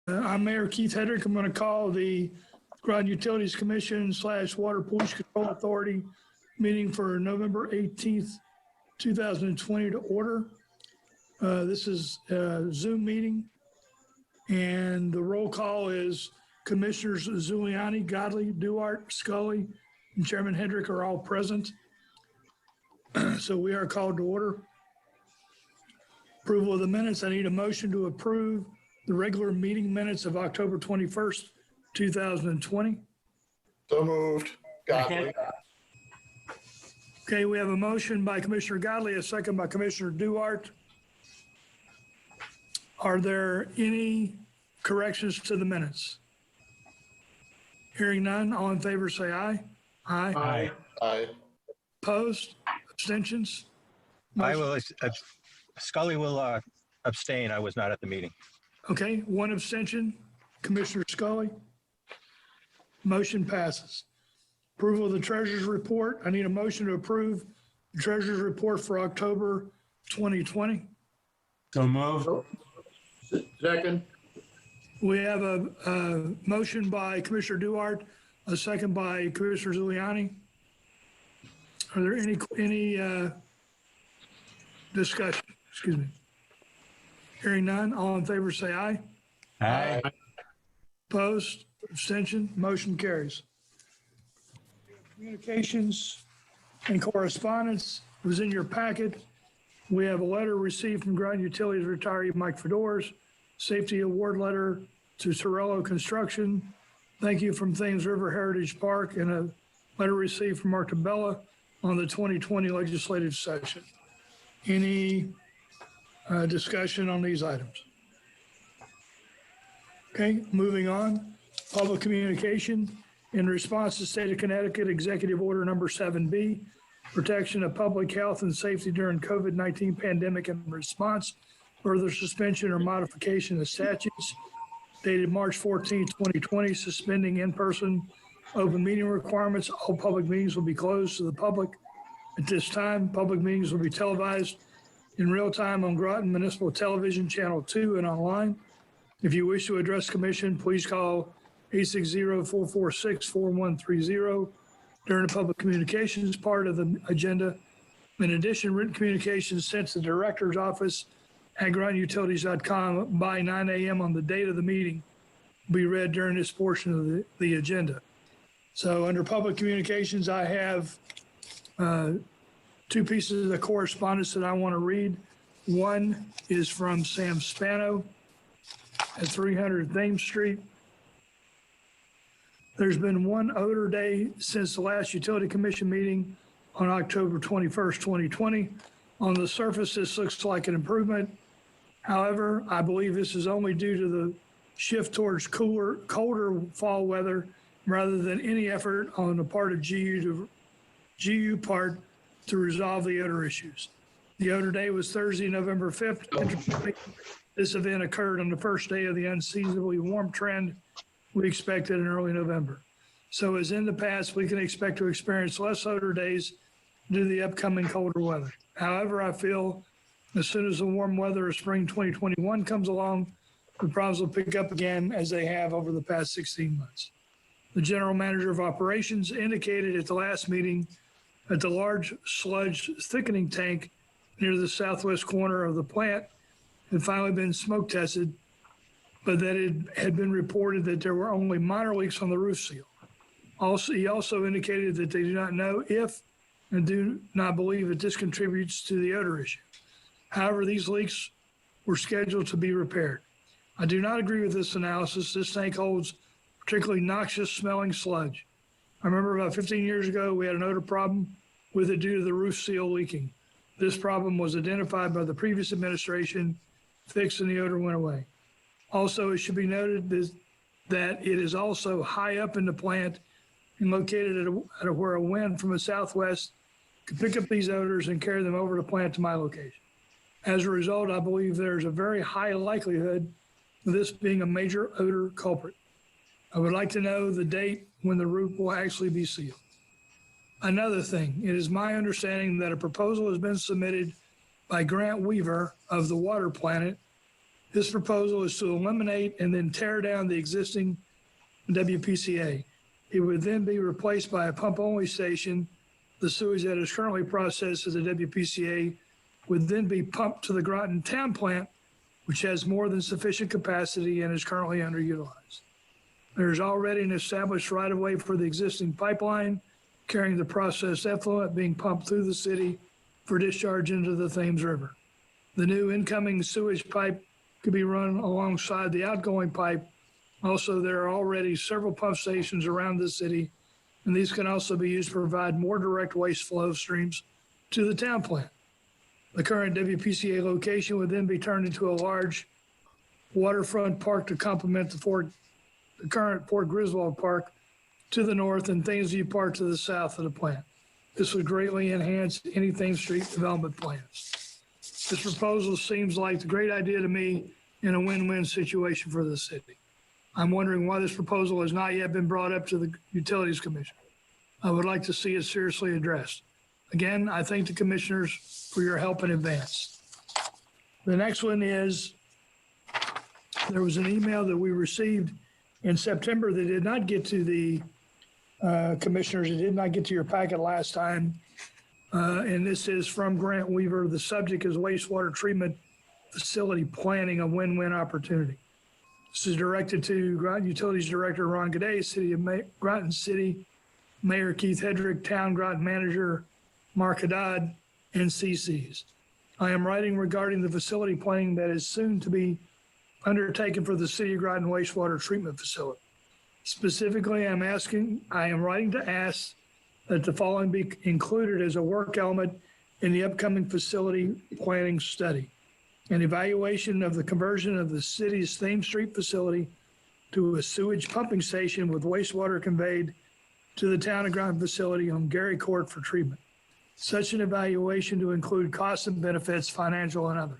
I'm Mayor Keith Hedrick. I'm going to call the Groton Utilities Commission / Water Pollution Control Authority meeting for November 18th, 2020 to order. This is a Zoom meeting, and the roll call is Commissioners Zuliani, Godley, Duarte, Scully, and Chairman Hedrick are all present. So we are called to order. Approval of the minutes. I need a motion to approve the regular meeting minutes of October 21st, 2020. So moved. Godley. Okay, we have a motion by Commissioner Godley, a second by Commissioner Duarte. Are there any corrections to the minutes? Hearing none, all in favor say aye. Aye. Aye. Aye. Opposed? Abstentions? I will, Scully will abstain. I was not at the meeting. Okay, one abstention. Commissioner Scully. Motion passes. Approval of the treasurer's report. I need a motion to approve the treasurer's report for October 2020. So moved. Second. We have a motion by Commissioner Duarte, a second by Commissioner Zuliani. Are there any discussion? Excuse me. Hearing none, all in favor say aye. Aye. Opposed, abstention, motion carries. Communications and correspondence was in your packet. We have a letter received from Groton Utilities retiree Mike Fedore's safety award letter to Torello Construction. Thank you from Thames River Heritage Park, and a letter received from Mark Tabella on the 2020 legislative session. Any discussion on these items? Okay, moving on. Public communication. In response to State of Connecticut Executive Order Number 7B, protection of public health and safety during COVID-19 pandemic and response, further suspension or modification of statutes dated March 14, 2020, suspending in-person open meeting requirements. All public meetings will be closed to the public. At this time, public meetings will be televised in real time on Groton Municipal Television Channel 2 and online. If you wish to address commission, please call 860-446-4130 during the public communications part of the agenda. In addition, written communications sent to the director's office at grotonutilities.com by 9 a.m. on the date of the meeting will be read during this portion of the agenda. So under public communications, I have two pieces of correspondence that I want to read. One is from Sam Spano at 300 Thames Street. There's been one odor day since the last Utility Commission meeting on October 21st, 2020. On the surface, this looks like an improvement. However, I believe this is only due to the shift towards colder fall weather rather than any effort on the part of GU part to resolve the odor issues. The odor day was Thursday, November 5th. This event occurred on the first day of the unseasonably warm trend we expected in early November. So as in the past, we can expect to experience less odor days due to the upcoming colder weather. However, I feel as soon as the warm weather of spring 2021 comes along, the problems will pick up again as they have over the past 16 months. The general manager of operations indicated at the last meeting that the large sludge thickening tank near the southwest corner of the plant had finally been smoke tested, but that it had been reported that there were only minor leaks on the roof seal. He also indicated that they do not know if and do not believe that this contributes to the odor issue. However, these leaks were scheduled to be repaired. I do not agree with this analysis. This tank holds particularly noxious smelling sludge. I remember about 15 years ago, we had an odor problem with it due to the roof seal leaking. This problem was identified by the previous administration, fixed, and the odor went away. Also, it should be noted that it is also high up in the plant and located at where a wind from the southwest could pick up these odors and carry them over the plant to my location. As a result, I believe there's a very high likelihood of this being a major odor culprit. I would like to know the date when the roof will actually be sealed. Another thing, it is my understanding that a proposal has been submitted by Grant Weaver of the Water Planet This proposal is to eliminate and then tear down the existing WPCA. It would then be replaced by a pump-only station. The sewage that is currently processed as a WPCA would then be pumped to the Groton Town Plant, which has more than sufficient capacity and is currently underutilized. There's already an established right-of-way for the existing pipeline carrying the processed effluent being pumped through the city for discharge into the Thames River. The new incoming sewage pipe could be run alongside the outgoing pipe. Also, there are already several pump stations around the city, and these can also be used to provide more direct waste flow streams to the town plant. The current WPCA location would then be turned into a large waterfront park to complement the current Fort Griswold Park to the north and Thamesview Park to the south of the plant. This would greatly enhance any Thames Street development plans. This proposal seems like a great idea to me and a win-win situation for the city. I'm wondering why this proposal has not yet been brought up to the Utilities Commission. I would like to see it seriously addressed. Again, I thank the commissioners for your help in advance. The next one is, there was an email that we received in September that did not get to the commissioners. It did not get to your packet last time. And this is from Grant Weaver. The subject is wastewater treatment facility planning, a win-win opportunity. This is directed to Groton Utilities Director Ron Gaudet, Groton City Mayor Keith Hedrick, Town Groton Manager Mark Haddad, and CCs. I am writing regarding the facility planning that is soon to be undertaken for the City of Groton wastewater treatment facility. Specifically, I am writing to ask that the following be included as a work element in the upcoming facility planning study: an evaluation of the conversion of the city's Thames Street facility to a sewage pumping station with wastewater conveyed to the town of Groton facility on Gary Court for treatment. Such an evaluation to include costs and benefits, financial and others.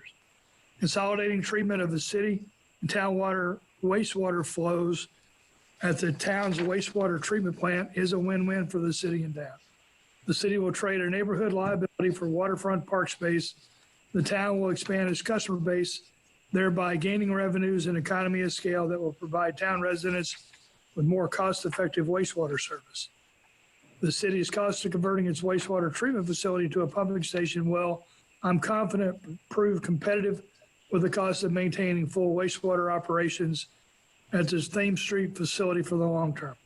Consolidating treatment of the city and town wastewater flows at the town's wastewater treatment plant is a win-win for the city and town. The city will trade a neighborhood liability for waterfront park space. The town will expand its customer base, thereby gaining revenues and economy of scale that will provide town residents with more cost-effective wastewater service. The city's cost of converting its wastewater treatment facility to a pumping station will, I'm confident, prove competitive with the cost of maintaining full wastewater operations at this Thames Street facility for the long term.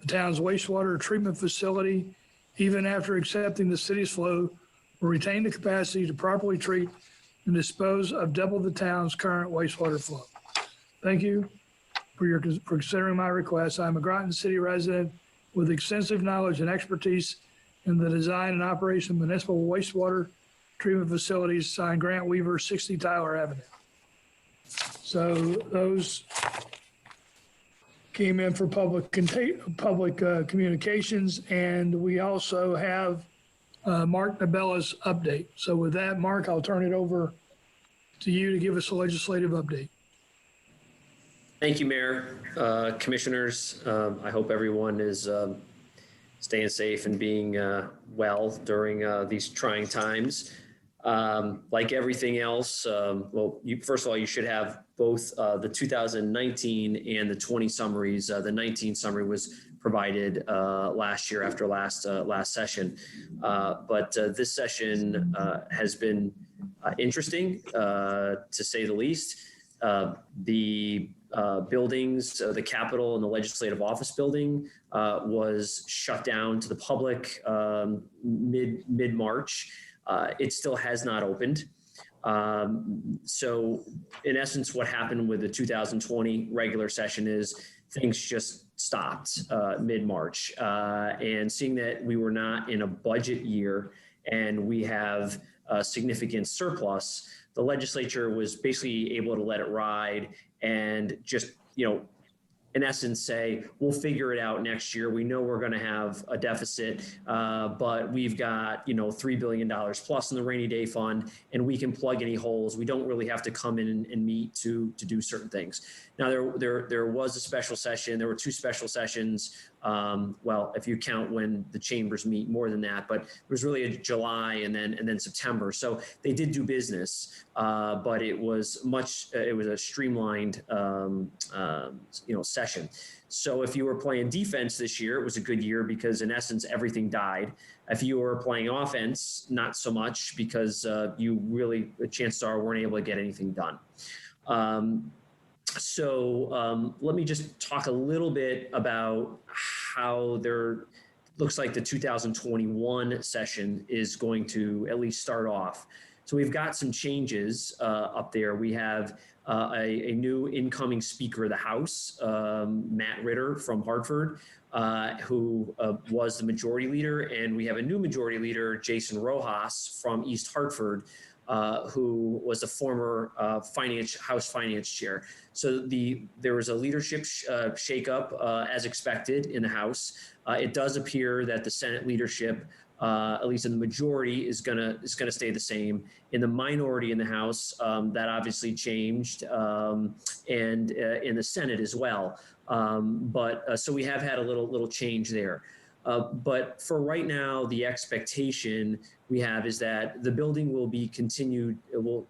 The town's wastewater treatment facility, even after accepting the city's flow, will retain the capacity to properly treat and dispose of double the town's current wastewater flow. Thank you for considering my request. I'm a Groton City resident with extensive knowledge and expertise in the design and operation of municipal wastewater treatment facilities. Signed, Grant Weaver, 60 Tyler Avenue. So those came in for public communications, and we also have Mark Nabella's update. So with that, Mark, I'll turn it over to you to give us a legislative update. Thank you, Mayor, Commissioners. I hope everyone is staying safe and being well during these trying times. Like everything else, first of all, you should have both the 2019 and the 20 summaries. The 19 summary was provided last year after last session, but this session has been interesting to say the least. The buildings, the Capitol and the Legislative Office building was shut down to the public mid-March. It still has not opened. So in essence, what happened with the 2020 regular session is things just stopped mid-March. And seeing that we were not in a budget year and we have a significant surplus, the legislature was basically able to let it ride and just, in essence say, we'll figure it out next year. We know we're going to have a deficit, but we've got, $3 billion plus in the rainy day fund, and we can plug any holes. We don't really have to come in and meet to do certain things. Now, there was a special session. There were two special sessions Well, if you count when the chambers meet, more than that, but it was really a July and then September. So they did do business, but it was a streamlined, session. So if you were playing defense this year, it was a good year because in essence, everything died. If you were playing offense, not so much because you really, chances are, weren't able to get anything done. Let me just talk a little bit about how looks like the 2021 session is going to at least start off. So we've got some changes up there. We have a new incoming Speaker of the House, Matt Ritter from Hartford, who was the Majority Leader, and we have a new Majority Leader, Jason Rojas from East Hartford, who was a former House Finance Chair. So there was a leadership shakeup as expected in the House. It does appear that the Senate leadership, at least in the majority, is gonna stay the same. In the minority in the House, that obviously changed, and in the Senate as well. So we have had a little change there. But for right now, the expectation we have is that the building will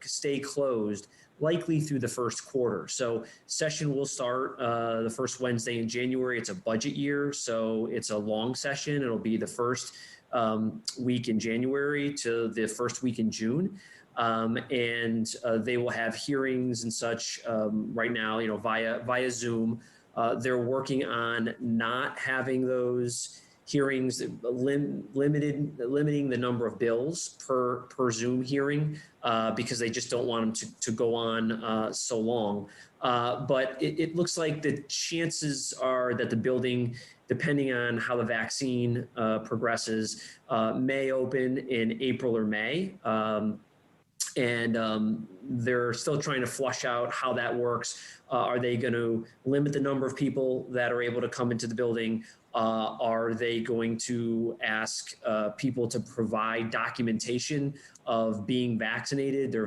stay closed likely through the first quarter. So session will start the first Wednesday in January. It's a budget year, so it's a long session. It'll be the first week in January to the first week in June. They will have hearings and such right now, via Zoom. They're working on not having those hearings, limiting the number of bills per Zoom hearing because they just don't want them to go on so long. But it looks like the chances are that the building, depending on how the vaccine progresses, may open in April or May. They're still trying to flush out how that works. Are they going to limit the number of people that are able to come into the building? Are they going to ask people to provide documentation of being vaccinated, their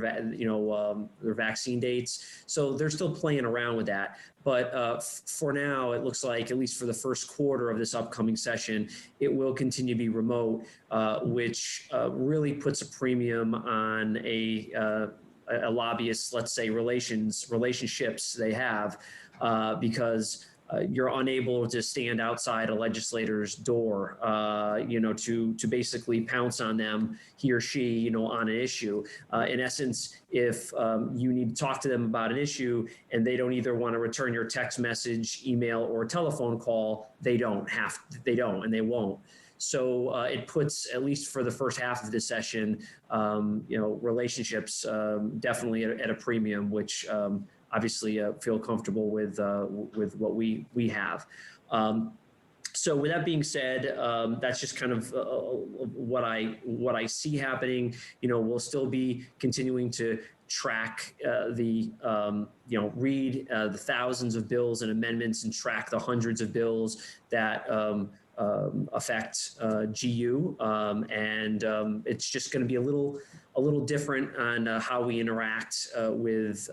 vaccine dates? So they're still playing around with that. But for now, it looks like, at least for the first quarter of this upcoming session, it will continue to be remote, which really puts a premium on a lobbyist, let's say, relationships they have, because you're unable to stand outside a legislator's door, to basically pounce on them, he or she, on an issue. In essence, if you need to talk to them about an issue and they don't either want to return your text message, email, or telephone call, they don't, and they won't. So it puts, at least for the first half of the session, relationships definitely at a premium, which obviously feel comfortable with what we have. So with that being said, that's just kind of what I see happening. We'll still be continuing to track read the thousands of bills and amendments and track the hundreds of bills that affect GU, and it's just going to be a little different on how we interact with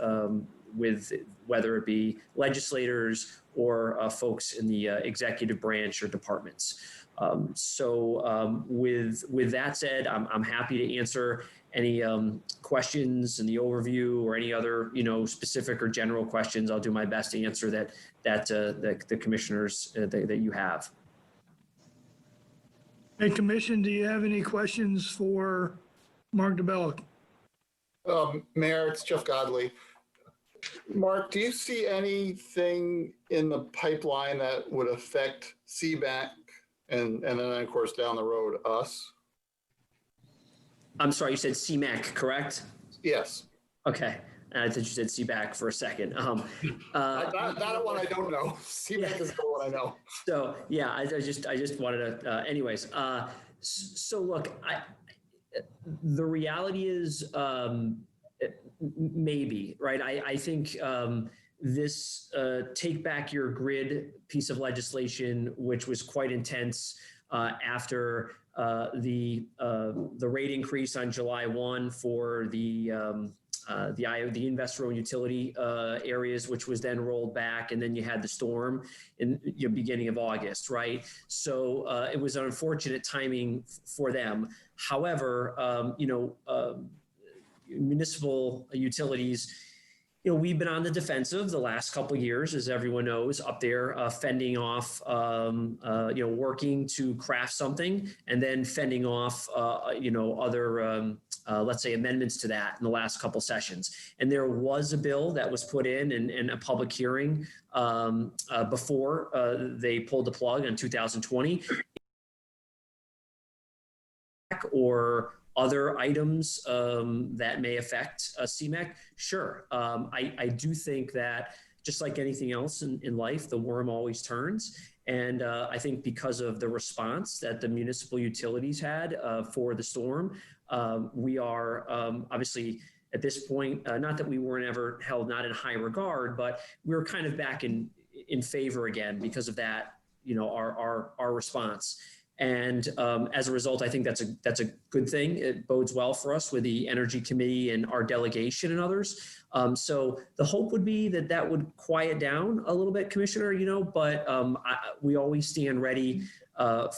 whether it be legislators or folks in the executive branch or departments. With that said, I'm happy to answer any questions in the overview or any other specific or general questions. I'll do my best to answer that the commissioners that you have. Hey, Commission, do you have any questions for Mark DeBello? Mayor, it's Jeff Godley. Mark, do you see anything in the pipeline that would affect CBAC and then, of course, down the road, us? I'm sorry, you said CMAC, correct? Yes. Okay. I thought you said CBAC for a second. Not one I don't know. CBAC is the one I know. So yeah, I just wanted to. Anyways, so look, the reality is maybe, right? I think this Take Back Your Grid piece of legislation, which was quite intense after the rate increase on July 1 for the the investor-owned utility areas, which was then rolled back, and then you had the storm in the beginning of August, right? So it was an unfortunate timing for them. However, municipal utilities, we've been on the defensive the last couple of years, as everyone knows, up there fending off, working to craft something, and then fending off, other, let's say, amendments to that in the last couple sessions. And there was a bill that was put in and a public hearing before they pulled the plug in 2020. Or other items that may affect CMEC, sure. I do think that just like anything else in life, the worm always turns. And I think because of the response that the municipal utilities had for the storm, we are obviously at this point, not that we weren't ever held not in high regard, but we were kind of back in favor again because of that, our response. And as a result, I think that's a good thing. It bodes well for us with the Energy Committee and our delegation and others. So the hope would be that would quiet down a little bit, Commissioner, but we always stand ready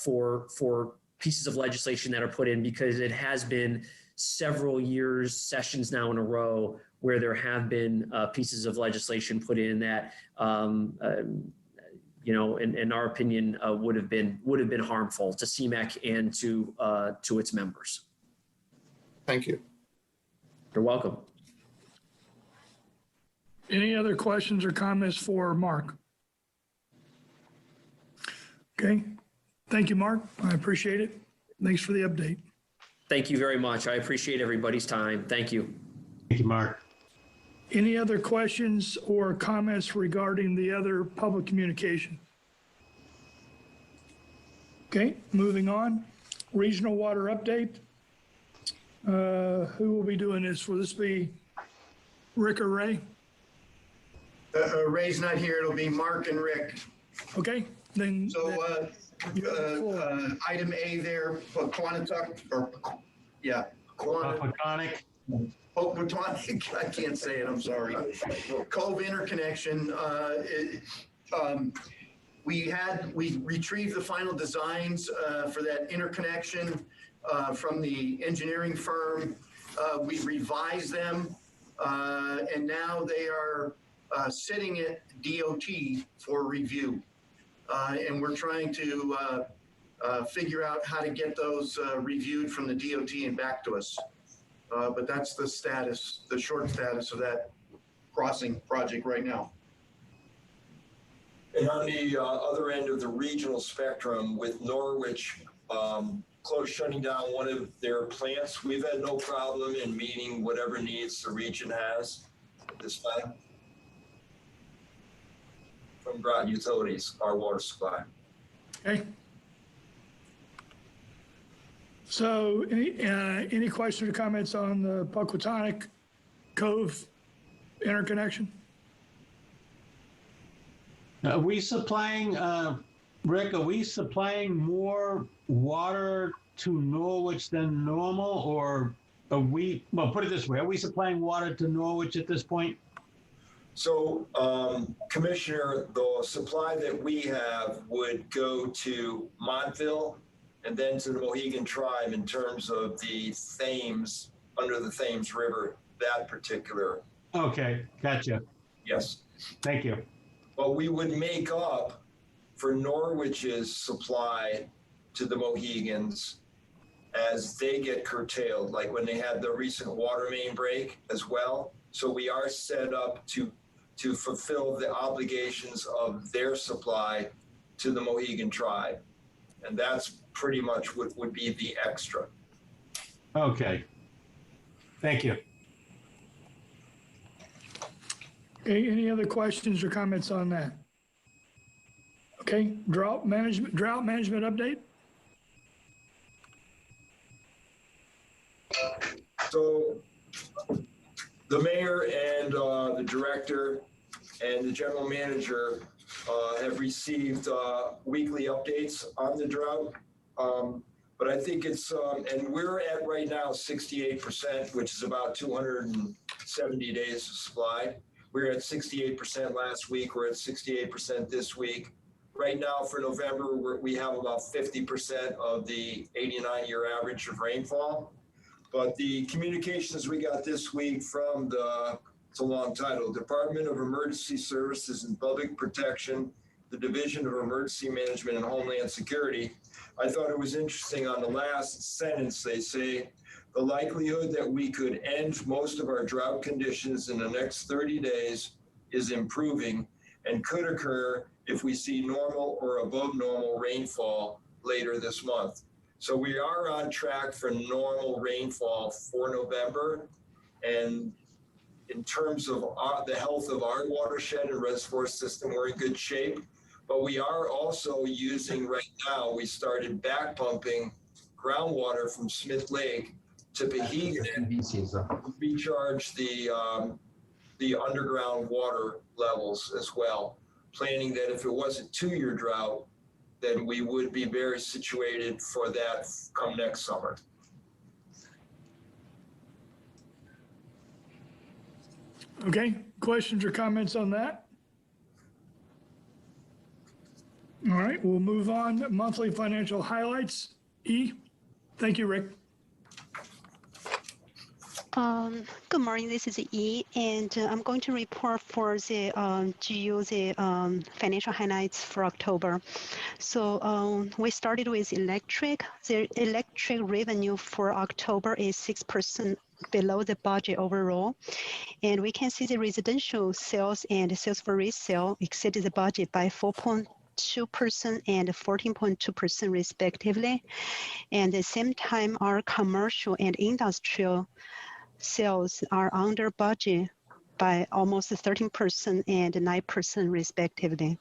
for pieces of legislation that are put in, because it has been several sessions now in a row where there have been pieces of legislation put in that in our opinion, would have been harmful to CMEC and to its members. Thank you. You're welcome. Any other questions or comments for Mark? Okay. Thank you, Mark. I appreciate it. Thanks for the update. Thank you very much. I appreciate everybody's time. Thank you. Thank you, Mark. Any other questions or comments regarding the other public communication? Okay, moving on. Regional water update. Who will be doing this? Will this be Rick or Ray? Ray's not here. It'll be Mark and Rick. Okay, then. So item A there, Quantuck, Poconic. Quantuck, I can't say it, I'm sorry. Cove interconnection. We retrieved the final designs for that interconnection from the engineering firm. We revised them, and now they are sitting at DOT for review. And we're trying to figure out how to get those reviewed from the DOT and back to us. But that's the status, the short status of that crossing project right now. And on the other end of the regional spectrum, with Norwich shutting down one of their plants, we've had no problem in meeting whatever needs the region has at this time from Groton Utilities, our water supply. Okay. So any questions or comments on the Poconic Cove interconnection? Are we supplying, Rick, are we supplying more water to Norwich than normal, or are we, well, put it this way, are we supplying water to Norwich at this point? So, Commissioner, the supply that we have would go to Montville and then to the Mohegan Tribe in terms of the Thames, under the Thames River, that particular. Okay, gotcha. Yes. Thank you. But we would make up for Norwich's supply to the Mohegans as they get curtailed, like when they had the recent water main break as well. So we are set up to fulfill the obligations of their supply to the Mohegan Tribe. And that's pretty much what would be the extra. Okay. Thank you. Okay, any other questions or comments on that? Okay, drought management update? So the mayor and the director and the general manager have received weekly updates on the drought. But I think it's, and we're at right now 68%, which is about 200 and 70 days of supply. We were at 68% last week. We're at 68% this week. Right now for November, we have about 50% of the 89-year average of rainfall. But the communications we got this week from it's a long title, Department of Emergency Services and Public Protection, the Division of Emergency Management and Homeland Security. I thought it was interesting on the last sentence, they say, the likelihood that we could end most of our drought conditions in the next 30 days is improving and could occur if we see normal or above normal rainfall later this month. So we are on track for normal rainfall for November. And in terms of the health of our watershed and reservoir system, we're in good shape. But we are also using right now, we started back pumping groundwater from Smith Lake to Behegan to recharge the underground water levels as well, planning that if it wasn't 2-year drought, then we would be very situated for that come next summer. Okay, questions or comments on that? All right, we'll move on. Monthly financial highlights. E. Thank you, Rick. Good morning, this is E, and I'm going to report for the financial highlights for October. So we started with electric. The electric revenue for October is 6% below the budget overall. And we can see the residential sales and sales for resale exceeded the budget by 4.2% and 14.2% respectively. And at the same time, our commercial and industrial sales are under budget by almost 13% and 9% respectively.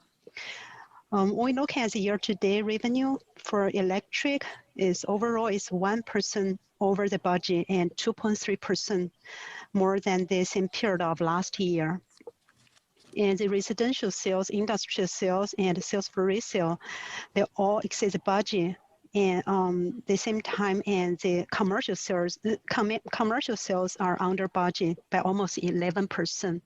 We look at the year-to-date revenue for electric is overall is 1% over the budget and 2.3% more than the same period of last year. And the residential sales, industrial sales, and sales for resale, they all exceed the budget. And the same time, and the commercial sales are under budget by almost 11%.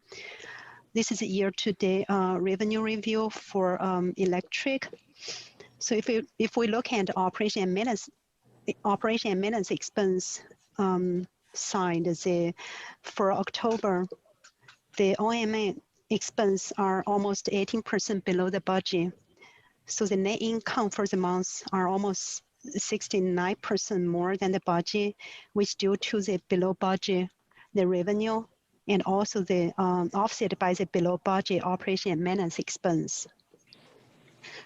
This is a year-to-date revenue review for electric. So if we look at the operation and maintenance expense side, for October, the OMA expense are almost 18% below the budget. So the net income for the month are almost 69% more than the budget, which due to the below budget, the revenue, and also the offset by the below budget operation and maintenance expense.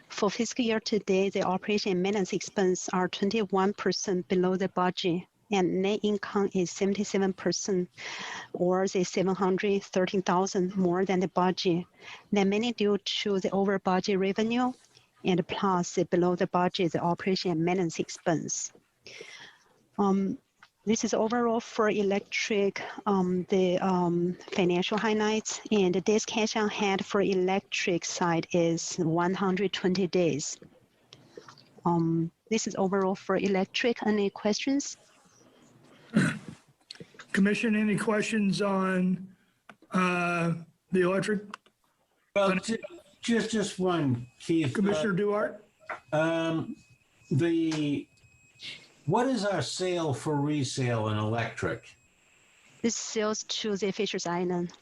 For fiscal year to date, the operation and maintenance expense are 21% below the budget, and net income is 77%, or the 713,000 more than the budget. That mainly due to the over budget revenue, and plus the below the budget, the operation and maintenance expense. This is overall for electric, the financial highlights, and the days cash on hand for electric side is 120 days. This is overall for electric. Any questions? Commission, any questions on the electric? Well, just one, Keith. Commissioner Duarte? What is our sale for resale in electric? This sells to the Fisher's Island.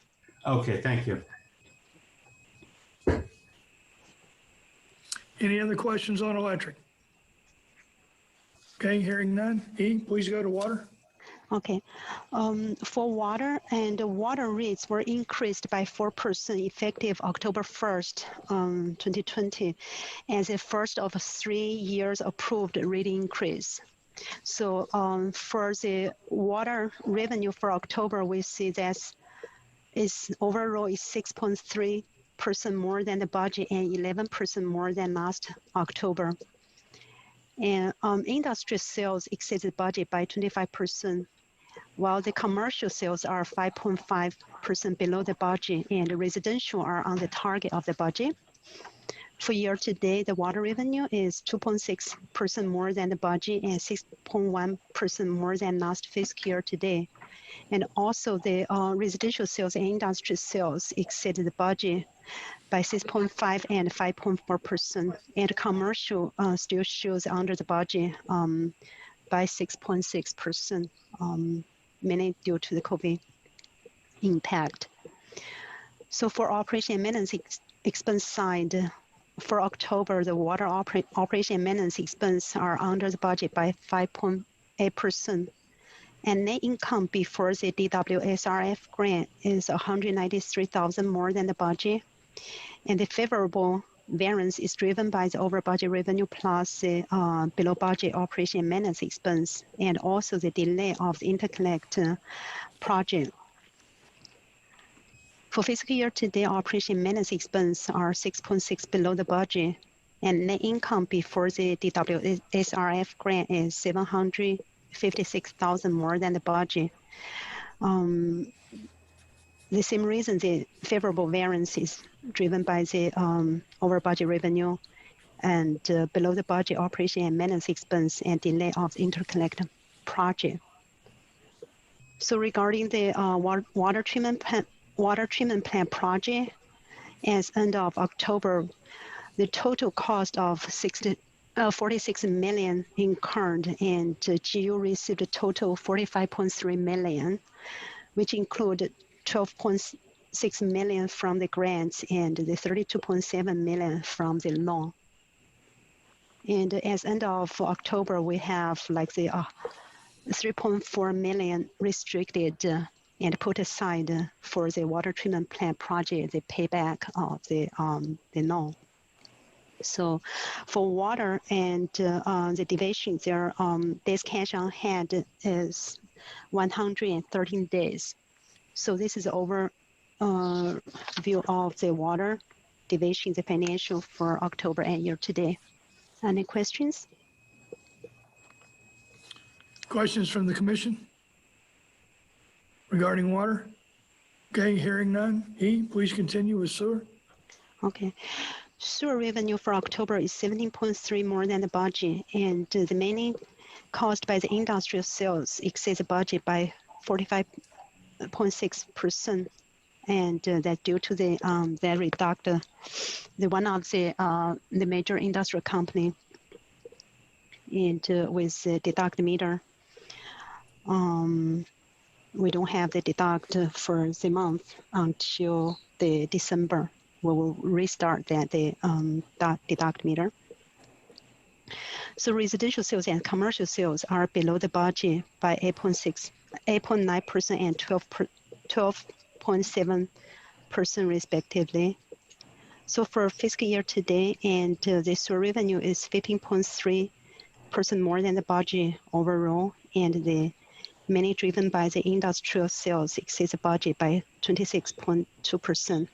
Okay, thank you. Any other questions on electric? Okay, hearing none. E, please go to water. Okay. For water, and the water rates were increased by 4% effective October 1st, 2020, as the first of 3 years approved rate increase. So for the water revenue for October, we see that is overall is 6.3% more than the budget and 11% more than last October. And industry sales exceeded budget by 25%, while the commercial sales are 5.5% below the budget, and the residential are on the target of the budget. For year to date, the water revenue is 2.6% more than the budget and 6.1% more than last fiscal year to date. And also the residential sales and industrial sales exceeded the budget by 6.5 and 5.4%. And commercial still shows under the budget by 6.6%, mainly due to the COVID impact. So for operation and maintenance expense side, for October, the water operation and maintenance expense are under the budget by 5.8%. And net income before the DWSRF grant is 193,000 more than the budget. And the favorable variance is driven by the over budget revenue plus the below budget operation and maintenance expense, and also the delay of the interconnect project. For fiscal year to date, operation and maintenance expense are 6.6 below the budget, and net income before the DWSRF grant is 756,000 more than the budget. The same reason, the favorable variance is driven by the over budget revenue and below the budget operation and maintenance expense and delay of the interconnect project. So regarding the water treatment plant project, as end of October, the total cost of 46 million incurred, and GU received a total 45.3 million, which included 12.6 million from the grants and the 32.7 million from the loan. And as end of October, we have like the 3.4 million restricted and put aside for the water treatment plant project, the payback of the loan. So for water and the division, their days cash on hand is 113 days. So this is over view of the water division, the financial for October and year to date. Any questions? Questions from the commission regarding water? Okay, hearing none. E, please continue with sewer. Okay. Sewer revenue for October is 17.3 more than the budget, and the mainly caused by the industrial sales exceeds the budget by 45.6%, and that due to the they reduct the one of the major industrial company, and with the deduct meter, we don't have the deduct for the month until the December. We will restart the deduct meter. So residential sales and commercial sales are below the budget by 8.9% and 12.7% respectively. So for fiscal year to date, and the sewer revenue is 15.3% more than the budget overall, and the mainly driven by the industrial sales exceeds the budget by 26.2%.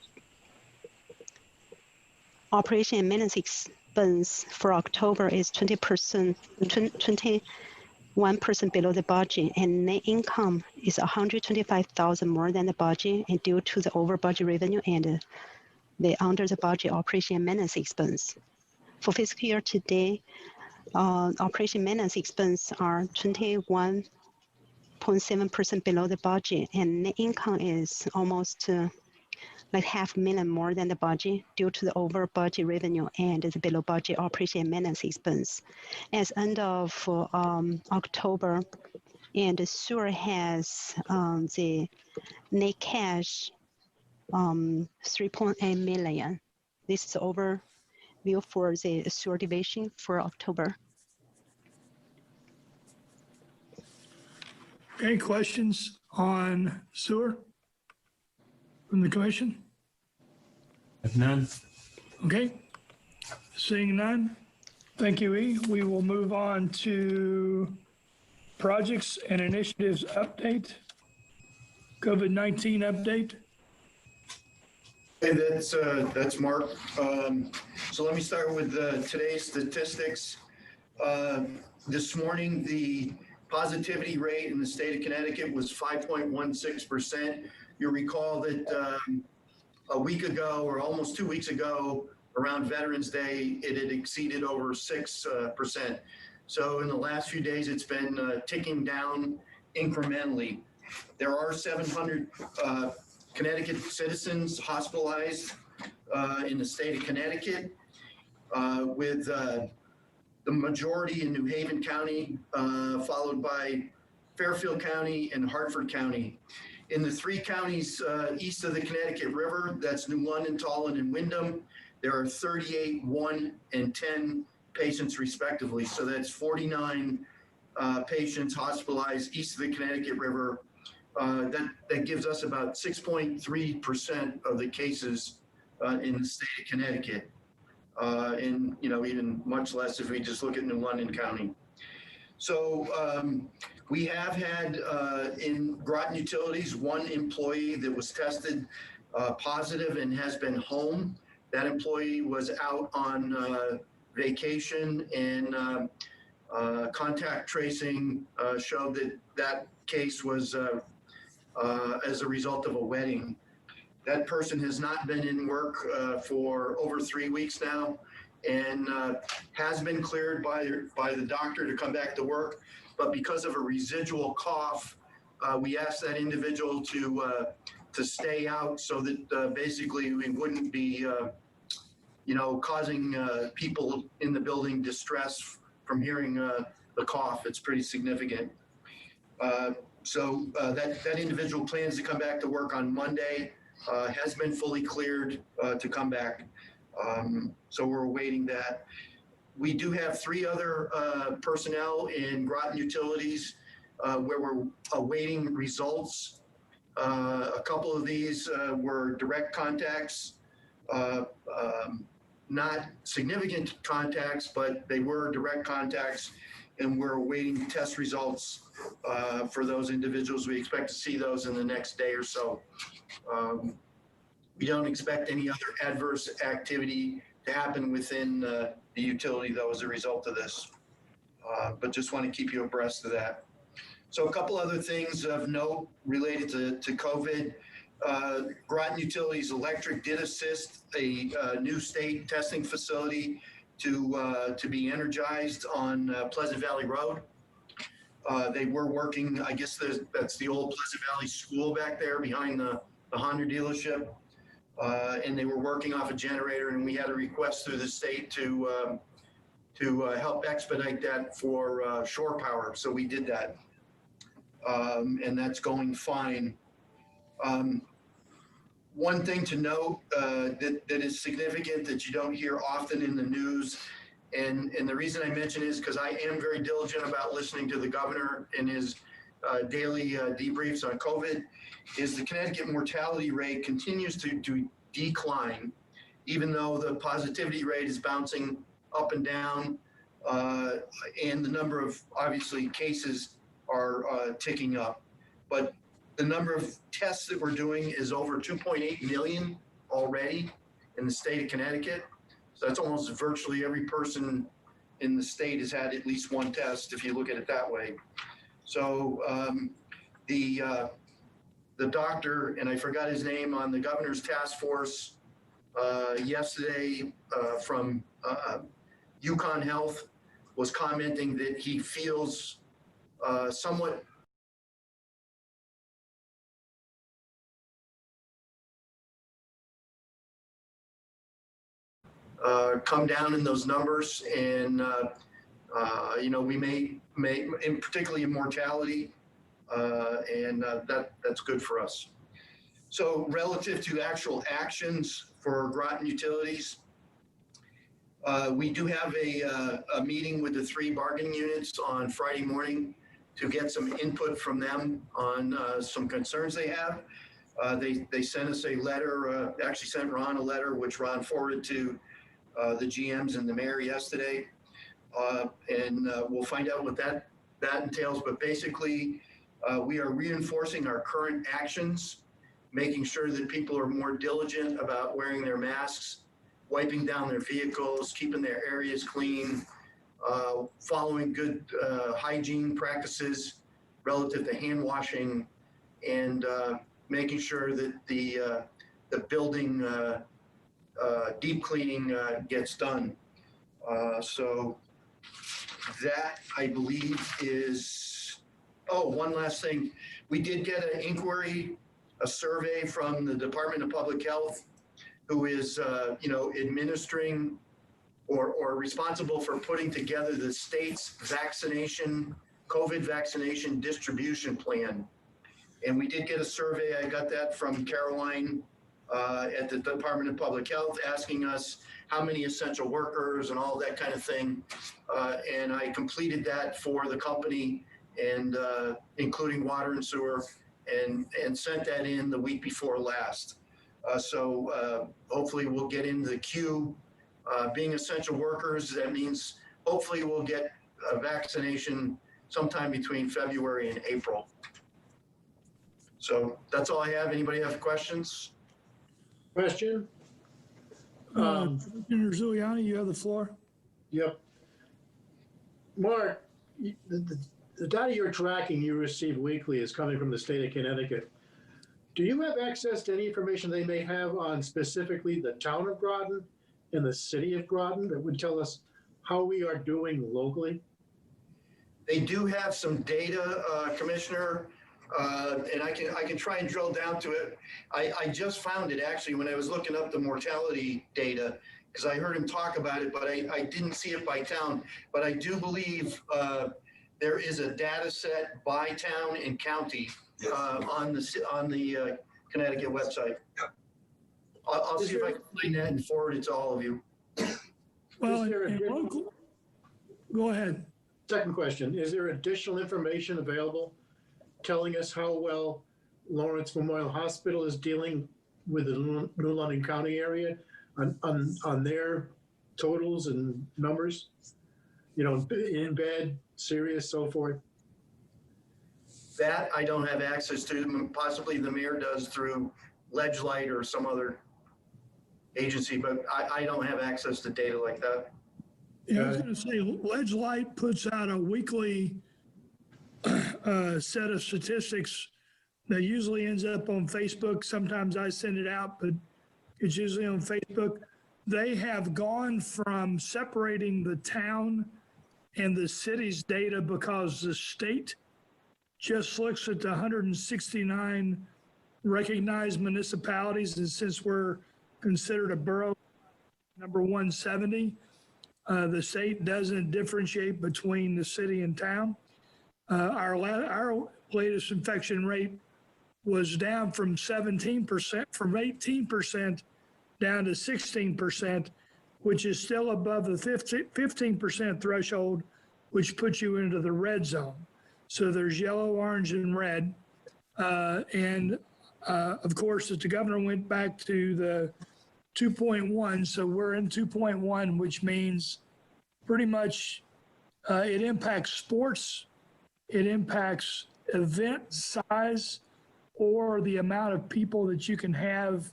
Operation and maintenance expense for October is 21% below the budget, and net income is 125,000 more than the budget, and due to the over budget revenue and the under the budget operation and maintenance expense. For fiscal year to date, operation and maintenance expense are 21.7% below the budget, and net income is almost like $500,000 more than the budget due to the over budget revenue and the below budget operation and maintenance expense. As end of October, and the sewer has the net cash 3.8 million. This is overview for the sewer division for October. Any questions on sewer from the commission? If none, Okay, seeing none. Thank you, E. We will move on to projects and initiatives update. COVID-19 update. Hey, that's Mark. So let me start with today's statistics. This morning, the positivity rate in the state of Connecticut was 5.16%. You'll recall that a week ago, or almost 2 weeks ago, around Veterans Day, it had exceeded over 6%. So in the last few days, it's been ticking down incrementally. There are 700 Connecticut citizens hospitalized in the state of Connecticut, with the majority in New Haven County, followed by Fairfield County and Hartford County. In the three counties east of the Connecticut River, that's New London, Tolland, and Wyndham, there are 38, 1, and 10 patients respectively. So that's 49 patients hospitalized east of the Connecticut River. That gives us about 6.3% of the cases in the state of Connecticut. And, you know, even much less if we just look at New London County. So we have had in Groton Utilities one employee that was tested positive and has been home. That employee was out on vacation, and contact tracing showed that that case was as a result of a wedding. That person has not been in work for over 3 weeks now, and has been cleared by the doctor to come back to work. But because of a residual cough, we asked that individual to stay out so that basically we wouldn't be, you know, causing people in the building distress from hearing the cough. It's pretty significant. So that individual plans to come back to work on Monday. Has been fully cleared to come back. So we're awaiting that. We do have 3 other personnel in Groton Utilities where we're awaiting results. A couple of these were direct contacts, not significant contacts, but they were direct contacts, and we're awaiting test results for those individuals. We expect to see those in the next day or so. We don't expect any other adverse activity to happen within the utility, though, as a result of this. But just want to keep you abreast of that. So a couple other things of note related to COVID. Groton Utilities Electric did assist a new state testing facility to be energized on Pleasant Valley Road. They were working, I guess that's the old Pleasant Valley School back there behind the Honda dealership. And they were working off a generator, and we had a request through the state to help expedite that for shore power. So we did that. And that's going fine. One thing to note that is significant that you don't hear often in the news, and the reason I mention is because I am very diligent about listening to the governor in his daily debriefs on COVID, is the Connecticut mortality rate continues to decline, even though the positivity rate is bouncing up and down, and the number of, obviously, cases are ticking up. But the number of tests that we're doing is over 2.8 million already in the state of Connecticut. So that's almost virtually every person in the state has had at least one test, if you look at it that way. So the doctor, and I forgot his name, on the governor's task force yesterday from Yukon Health was commenting that he feels somewhat come down in those numbers, and you know, we may in particularly in mortality, and that's good for us. So relative to actual actions for Groton Utilities, we do have a meeting with the 3 bargaining units on Friday morning to get some input from them on some concerns they have. They sent us a letter, actually sent Ron a letter, which Ron forwarded to the GMs and the mayor yesterday. And we'll find out what that entails. But basically, we are reinforcing our current actions, making sure that people are more diligent about wearing their masks, wiping down their vehicles, keeping their areas clean, following good hygiene practices relative to hand washing, and making sure that the building deep cleaning gets done. So that, I believe, is, oh, one last thing. We did get an inquiry, a survey from the Department of Public Health, who is, administering or responsible for putting together the state's COVID vaccination distribution plan. And we did get a survey. I got that from Caroline at the Department of Public Health, asking us how many essential workers and all that kind of thing. And I completed that for the company, and including water and sewer, and sent that in the week before last. So hopefully we'll get into the queue. Being essential workers, that means hopefully we'll get a vaccination sometime between February and April. So that's all I have. Anybody have questions? Question? Commissioner Giuliani, you have the floor. Yep. Mark, the data you're tracking you receive weekly is coming from the state of Connecticut. Do you have access to any information they may have on specifically the town of Groton and the city of Groton that would tell us how we are doing locally? They do have some data, Commissioner, and I can try and drill down to it. I just found it actually when I was looking up the mortality data, because I heard him talk about it, but I didn't see it by town. But I do believe there is a data set by town and county on the Connecticut website. I'll see if I can find that and forward it to all of you. Well, Is there a and good- local, go ahead. Second question, is there additional information available telling us how well Lawrence Memorial Hospital is dealing with the New London County area on their totals and numbers? You know, in bed, serious, so forth? That I don't have access to. Possibly the mayor does through Ledgelight or some other agency, but I don't have access to data like that. Yeah, I was going to say, Ledgelight puts out a weekly set of statistics that usually ends up on Facebook. Sometimes I send it out, but it's usually on Facebook. They have gone from separating the town and the city's data because the state just looks at the 169 recognized municipalities, and since we're considered a borough number 170, the state doesn't differentiate between the city and town. Our latest infection rate was down from 17%, from 18% down to 16%, which is still above the 15% threshold, which puts you into the red zone. So there's yellow, orange, and red. Of course, as the governor went back to the 2.1, so we're in 2.1, which means pretty much it impacts sports, it impacts event size, or the amount of people that you can have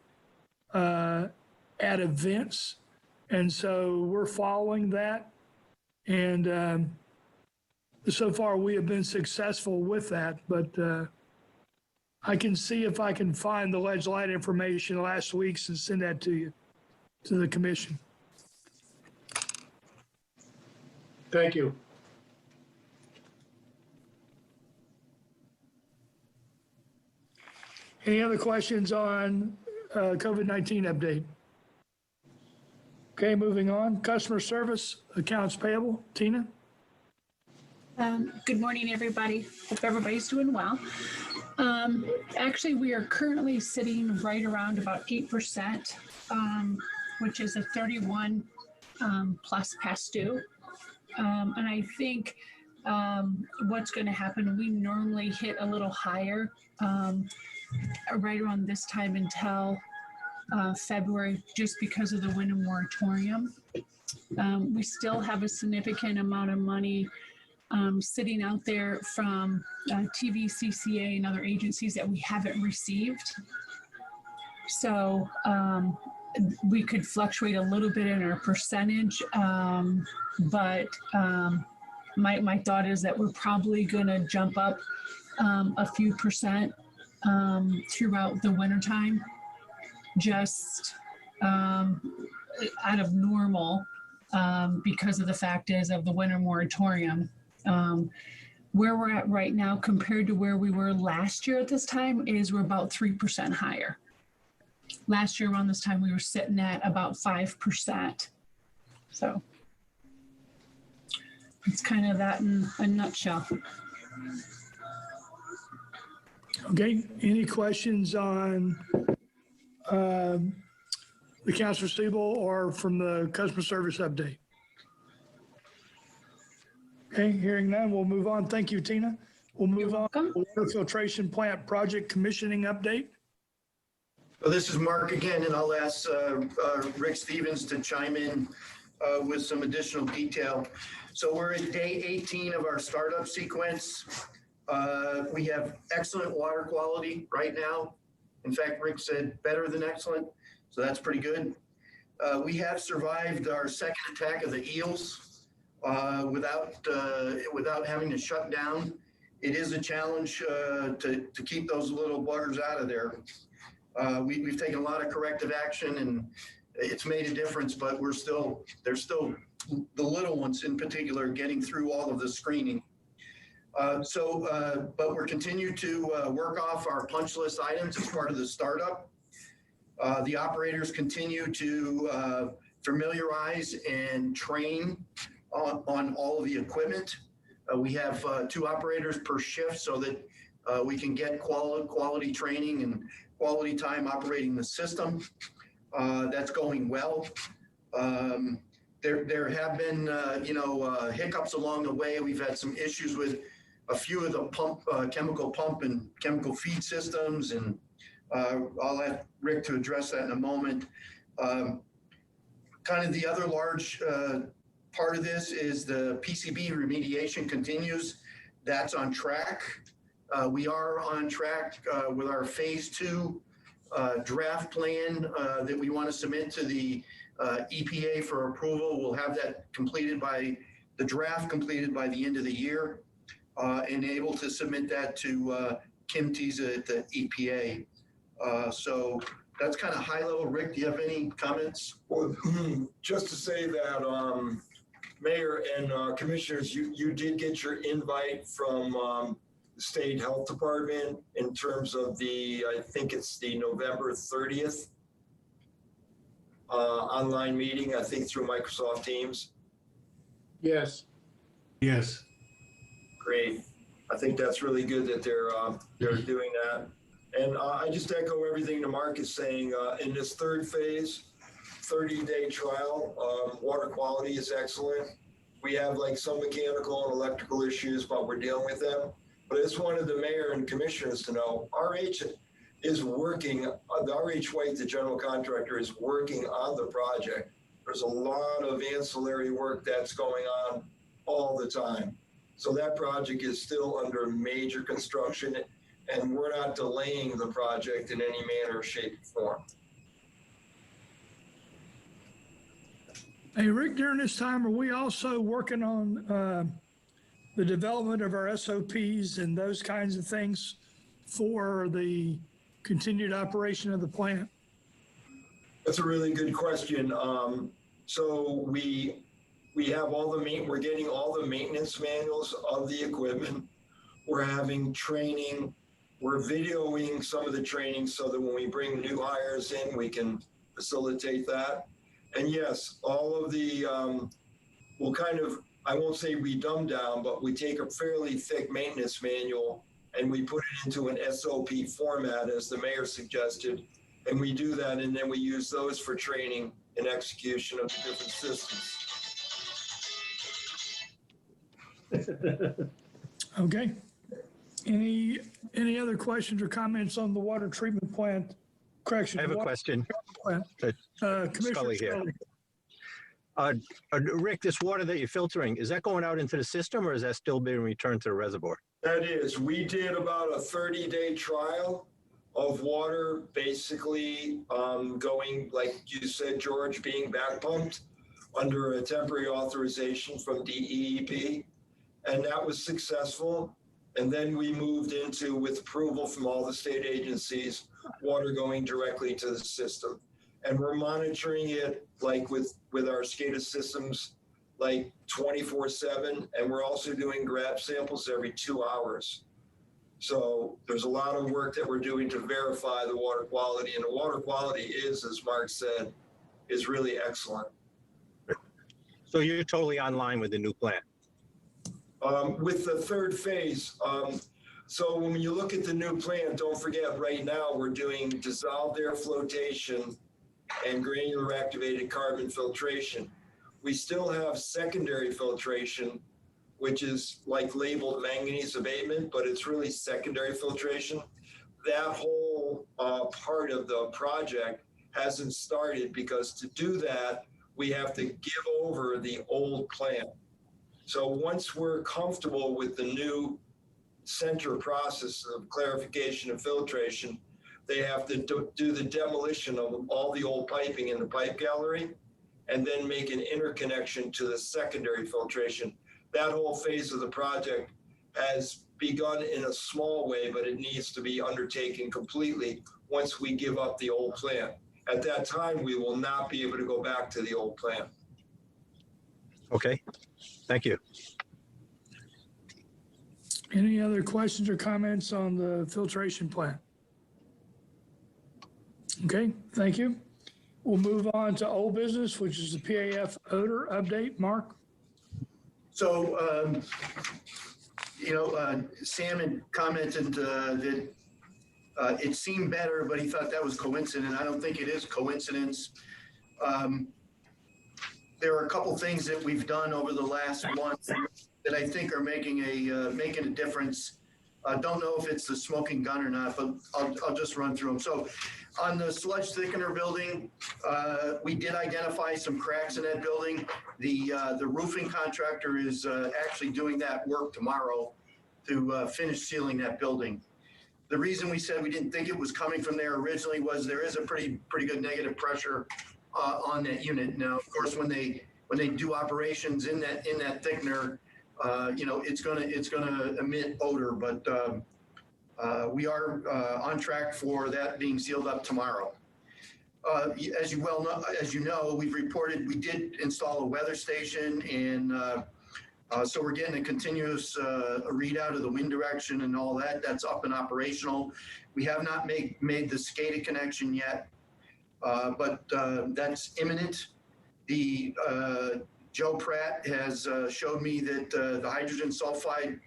at events. And so we're following that. And so far we have been successful with that, but I can see if I can find the Ledgelight information last week's and send that to you, to the commission. Thank you. Any other questions on COVID-19 update? Okay, moving on. Customer service, accounts payable. Tina? Good morning, everybody. Hope everybody's doing well. Actually, we are currently sitting right around about 8%, which is a 31 plus past due. And I think what's going to happen, we normally hit a little higher right around this time until February, just because of the winter moratorium. We still have a significant amount of money sitting out there from TVCCA and other agencies that we haven't received. So we could fluctuate a little bit in our percentage, but my thought is that we're probably going to jump up a few percent throughout the wintertime, just out of normal because of the fact is of the winter moratorium. Where we're at right now compared to where we were last year at this time is we're about 3% higher. Last year around this time, we were sitting at about 5%. So it's kind of that in a nutshell. Okay, any questions on the accounts receivable or from the customer service update? Okay, hearing none, we'll move on. Thank you, Tina. We'll move on to the water filtration plant project commissioning update. So this is Mark again, and I'll ask Rick Stevens to chime in with some additional detail. So we're at day 18 of our startup sequence. We have excellent water quality right now. In fact, Rick said better than excellent, so that's pretty good. We have survived our second attack of the eels without having to shut down. It is a challenge to keep those little buggers out of there. We've taken a lot of corrective action and it's made a difference, but there's still the little ones in particular getting through all of the screening. But we're continuing to work off our punch list items as part of the startup. The operators continue to familiarize and train on all of the equipment. We have 2 operators per shift so that we can get quality training and quality time operating the system. That's going well. There have been, hiccups along the way. We've had some issues with a few of the chemical pump and chemical feed systems, and I'll ask Rick to address that in a moment. Kind of the other large part of this is the PCB remediation continues. That's on track. We are on track with our phase 2 draft plan that we want to submit to the EPA for approval. We'll have that completed by the end of the year and able to submit that to Kim Tisa at the EPA. So that's kind of high level. Rick, do you have any comments? Well, just to say that, Mayor and Commissioners, you did get your invite from the State Health Department in terms of I think it's the November 30th online meeting, I think through Microsoft Teams. Yes. Yes. Great. I think that's really good that they're doing that. And I just echo everything that Mark is saying. In this third phase, 30-day trial, water quality is excellent. We have like some mechanical and electrical issues, but we're dealing with them. But I just wanted the mayor and commissioners to know, RH is working, the RH White, the general contractor, is working on the project. There's a lot of ancillary work that's going on all the time. So that project is still under major construction, and we're not delaying the project in any manner, shape, or form. Hey, Rick, during this time, are we also working on the development of our SOPs and those kinds of things for the continued operation of the plant? That's a really good question. So we have we're getting all the maintenance manuals of the equipment. We're having training. We're videoing some of the training so that when we bring new hires in, we can facilitate that. And yes, all of the, we'll kind of, I won't say we dumb down, but we take a fairly thick maintenance manual and we put it into an SOP format, as the mayor suggested. And we do that, and then we use those for training and execution of the different systems. Okay. Any other questions or comments on the water treatment plant? Correction. I have a question. Commissioner Scully here. Rick, this water that you're filtering, is that going out into the system or is that still being returned to the reservoir? That is, we did about a 30-day trial of water basically going, like you said, George, being back pumped under a temporary authorization from DEEP. And that was successful. And then we moved into, with approval from all the state agencies, water going directly to the system. and we're monitoring it like with our SCADA systems, like 24/7, and we're also doing grab samples every 2 hours. So there's a lot of work that we're doing to verify the water quality, and the water quality is, as Mark said, is really excellent. So you're totally online with the new plan? With the third phase, so when you look at the new plan, don't forget right now we're doing dissolved air flotation and granular activated carbon filtration. We still have secondary filtration, which is like labeled manganese abatement, but it's really secondary filtration. That whole part of the project hasn't started because to do that, we have to give over the old plan. So once we're comfortable with the new center process of clarification and filtration, they have to do the demolition of all the old piping in the pipe gallery and then make an interconnection to the secondary filtration. That whole phase of the project has begun in a small way, but it needs to be undertaken completely once we give up the old plan. At that time, we will not be able to go back to the old plan. Okay, thank you. Any other questions or comments on the filtration plan? Okay, thank you. We'll move on to old business, which is the PAF odor update. Mark? So, Sam had commented that it seemed better, but he thought that was coincident. I don't think it is coincidence. There are a couple things that we've done over the last month that I think are making a difference. Don't know if it's the smoking gun or not, but I'll just run through them. So on the sludge thickener building, we did identify some cracks in that building. The roofing contractor is actually doing that work tomorrow to finish sealing that building. The reason we said we didn't think it was coming from there originally was there is a pretty good negative pressure on that unit. Now, of course, when they do operations in that thickener, it's gonna emit odor, but we are on track for that being sealed up tomorrow. As you know, we've reported we did install a weather station, and so we're getting a continuous readout of the wind direction and all that. That's up and operational. We have not made the SCADA connection yet, but that's imminent. The Joe Pratt has showed me that the hydrogen sulfide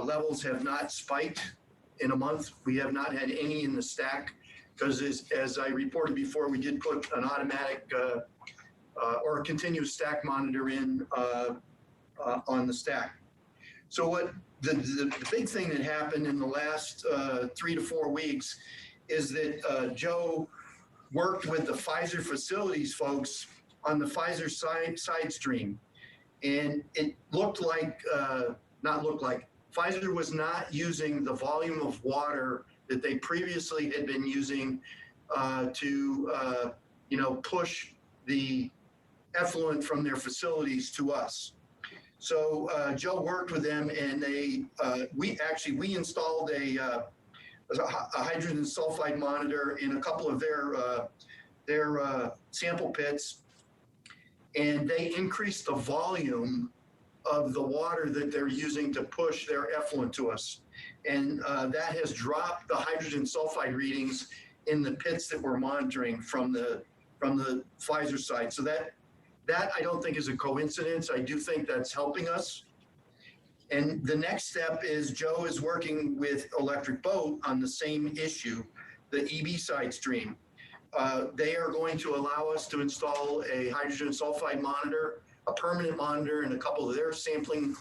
levels have not spiked in a month. We have not had any in the stack because, as I reported before, we did put an automatic or a continuous stack monitor in on the stack. So what the big thing that happened in the last 3 to 4 weeks is that Joe worked with the Pfizer facilities folks on the Pfizer side stream. And it Pfizer was not using the volume of water that they previously had been using to push the effluent from their facilities to us. So Joe worked with them, and we installed a hydrogen sulfide monitor in a couple of their sample pits, and they increased the volume of the water that they're using to push their effluent to us. And that has dropped the hydrogen sulfide readings in the pits that we're monitoring from the Pfizer side. So that I don't think is a coincidence. I do think that's helping us. And the next step is Joe is working with Electric Boat on the same issue, the EB side stream. They are going to allow us to install a hydrogen sulfide monitor, a permanent monitor in a couple of their sampling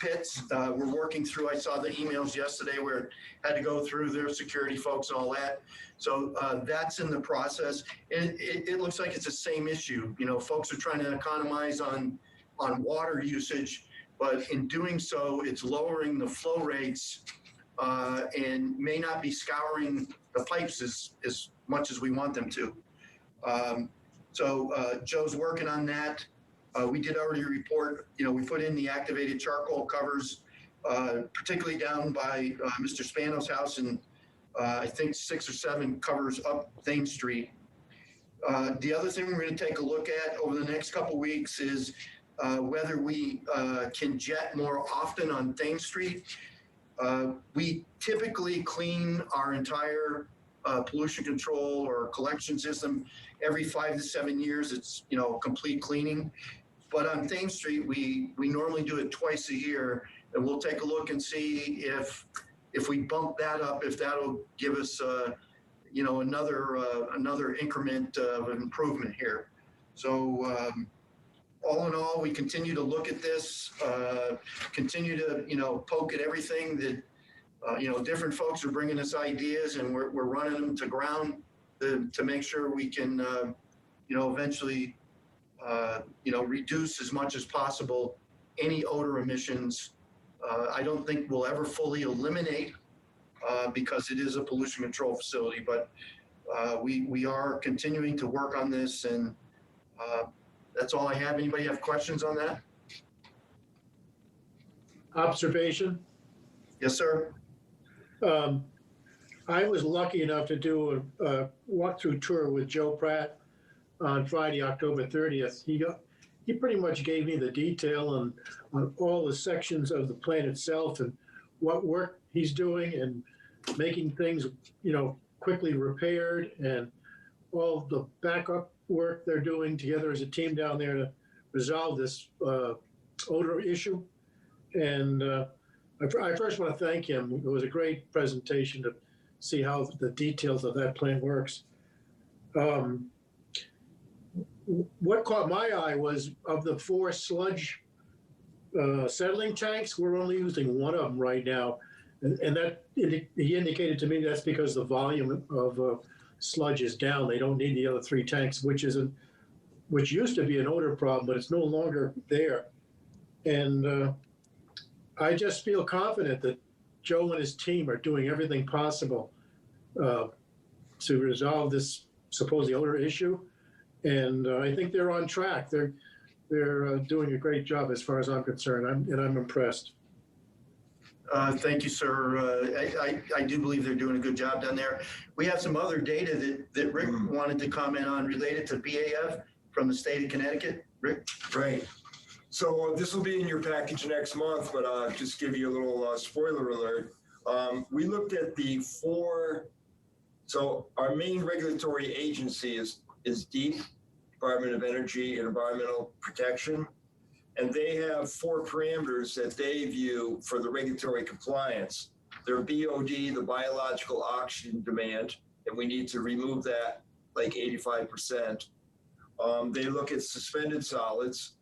pits. We're working through, I saw the emails yesterday where it had to go through their security folks and all that. So that's in the process. And it looks like it's the same issue. Folks are trying to economize on water usage, but in doing so, it's lowering the flow rates and may not be scouring the pipes as much as we want them to. So Joe's working on that. We did already report, we put in the activated charcoal covers, particularly down by Mr. Spano's house, and I think 6 or 7 covers up Thames Street. The other thing we're going to take a look at over the next couple weeks is whether we can jet more often on Thames Street. We typically clean our entire pollution control or collection system every 5 to 7 years. It's, you know, complete cleaning. But on Thames Street, we normally do it twice a year, and we'll take a look and see if we bump that up, if that'll give us, you know, another increment of improvement here. So all in all, we continue to look at this, continue to, you know, poke at everything that, you know, different folks are bringing us ideas, and we're running them to ground to make sure we can, you know, eventually, you know, reduce as much as possible any odor emissions. I don't think we'll ever fully eliminate because it is a pollution control facility, but we are continuing to work on this, and that's all I have. Anybody have questions on that? Observation. Yes, sir. I was lucky enough to do a walkthrough tour with Joe Pratt on Friday, October 30th. He pretty much gave me the detail on all the sections of the plant itself and what work he's doing and making things, you know, quickly repaired, and all the backup work they're doing together as a team down there to resolve this odor issue. And I first want to thank him. It was a great presentation to see how the details of that plant works. What caught my eye was, of the 4 sludge settling tanks, we're only using one of them right now. And that, he indicated to me that's because the volume of sludge is down. They don't need the other 3 tanks, which used to be an odor problem, but it's no longer there. And I just feel confident that Joe and his team are doing everything possible to resolve this supposed odor issue. And I think they're on track. They're doing a great job as far as I'm concerned, and I'm impressed. Thank you, sir. I do believe they're doing a good job down there. We have some other data that Rick wanted to comment on related to BAF from the state of Connecticut. Rick? Right. So this will be in your package next month, but just give you a little spoiler alert. We looked at the 4, so our main regulatory agency is DEEP, Department of Energy and Environmental Protection. And they have 4 parameters that they view for the regulatory compliance. Their BOD, the biological oxygen demand, and we need to remove that like 85%. They look at suspended solids,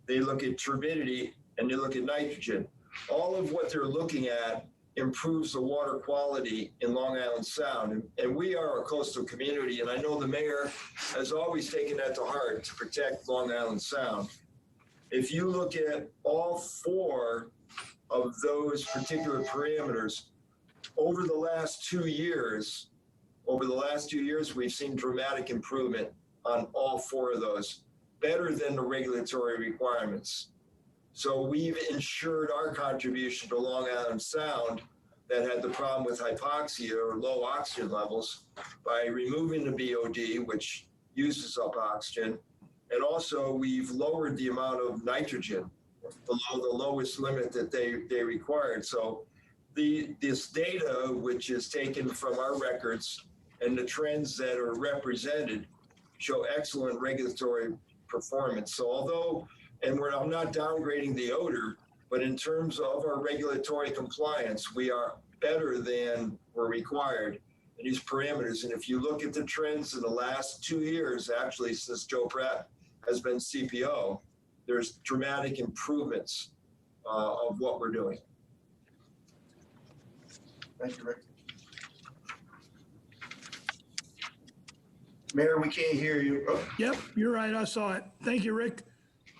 they look at turbidity, and they look at nitrogen. All of what they're looking at improves the water quality in Long Island Sound. And we are a coastal community, and I know the mayor has always taken that to heart to protect Long Island Sound. If you look at all 4 of those particular parameters, over the last 2 years, we've seen dramatic improvement on all 4 of those, better than the regulatory requirements. So we've ensured our contribution to Long Island Sound that had the problem with hypoxia or low oxygen levels by removing the BOD, which uses up oxygen. And also we've lowered the amount of nitrogen below the lowest limit that they required. So this data, which is taken from our records and the trends that are represented, show excellent regulatory performance. So although, and I'm not downgrading the odor, but in terms of our regulatory compliance, we are better than we're required in these parameters. And if you look at the trends in the last 2 years, actually since Joe Pratt has been CPO, there's dramatic improvements of what we're doing. Thank you, Rick. Mayor, we can't hear you. Oh. Yep, you're right. I saw it. Thank you, Rick.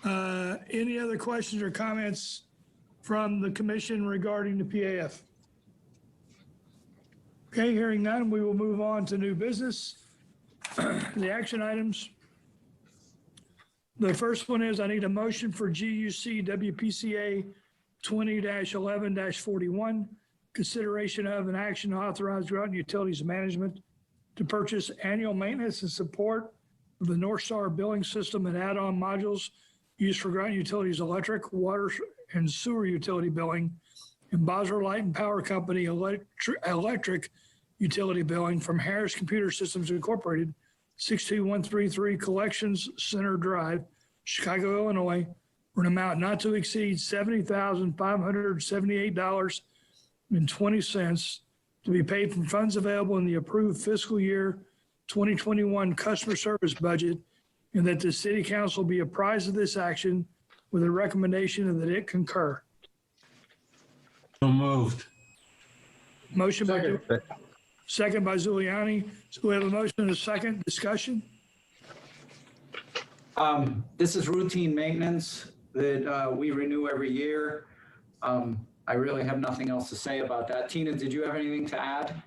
Any other questions or comments from the commission regarding the PAF? Okay, hearing none, we will move on to new business. The action items. The first one is I need a motion for GUC WPCA 20-11-41, consideration of an action to authorize Groton Utilities Management to purchase annual maintenance and support of the North Star billing system and add-on modules used for Groton Utilities electric, water, and sewer utility billing, and Bosler Light and Power Company electric utility billing from Harris Computer Systems Incorporated, 62133 Collections Center Drive, Chicago, Illinois, for an amount not to exceed $70,578.20 to be paid from funds available in the approved fiscal year 2021 customer service budget, and that the city council be apprised of this action with a recommendation that it concur. So moved. Motion by, Second. second by Zuliani. So we have a motion and a second. Discussion? This is routine maintenance that we renew every year. I really have nothing else to say about that. Tina, did you have anything to add?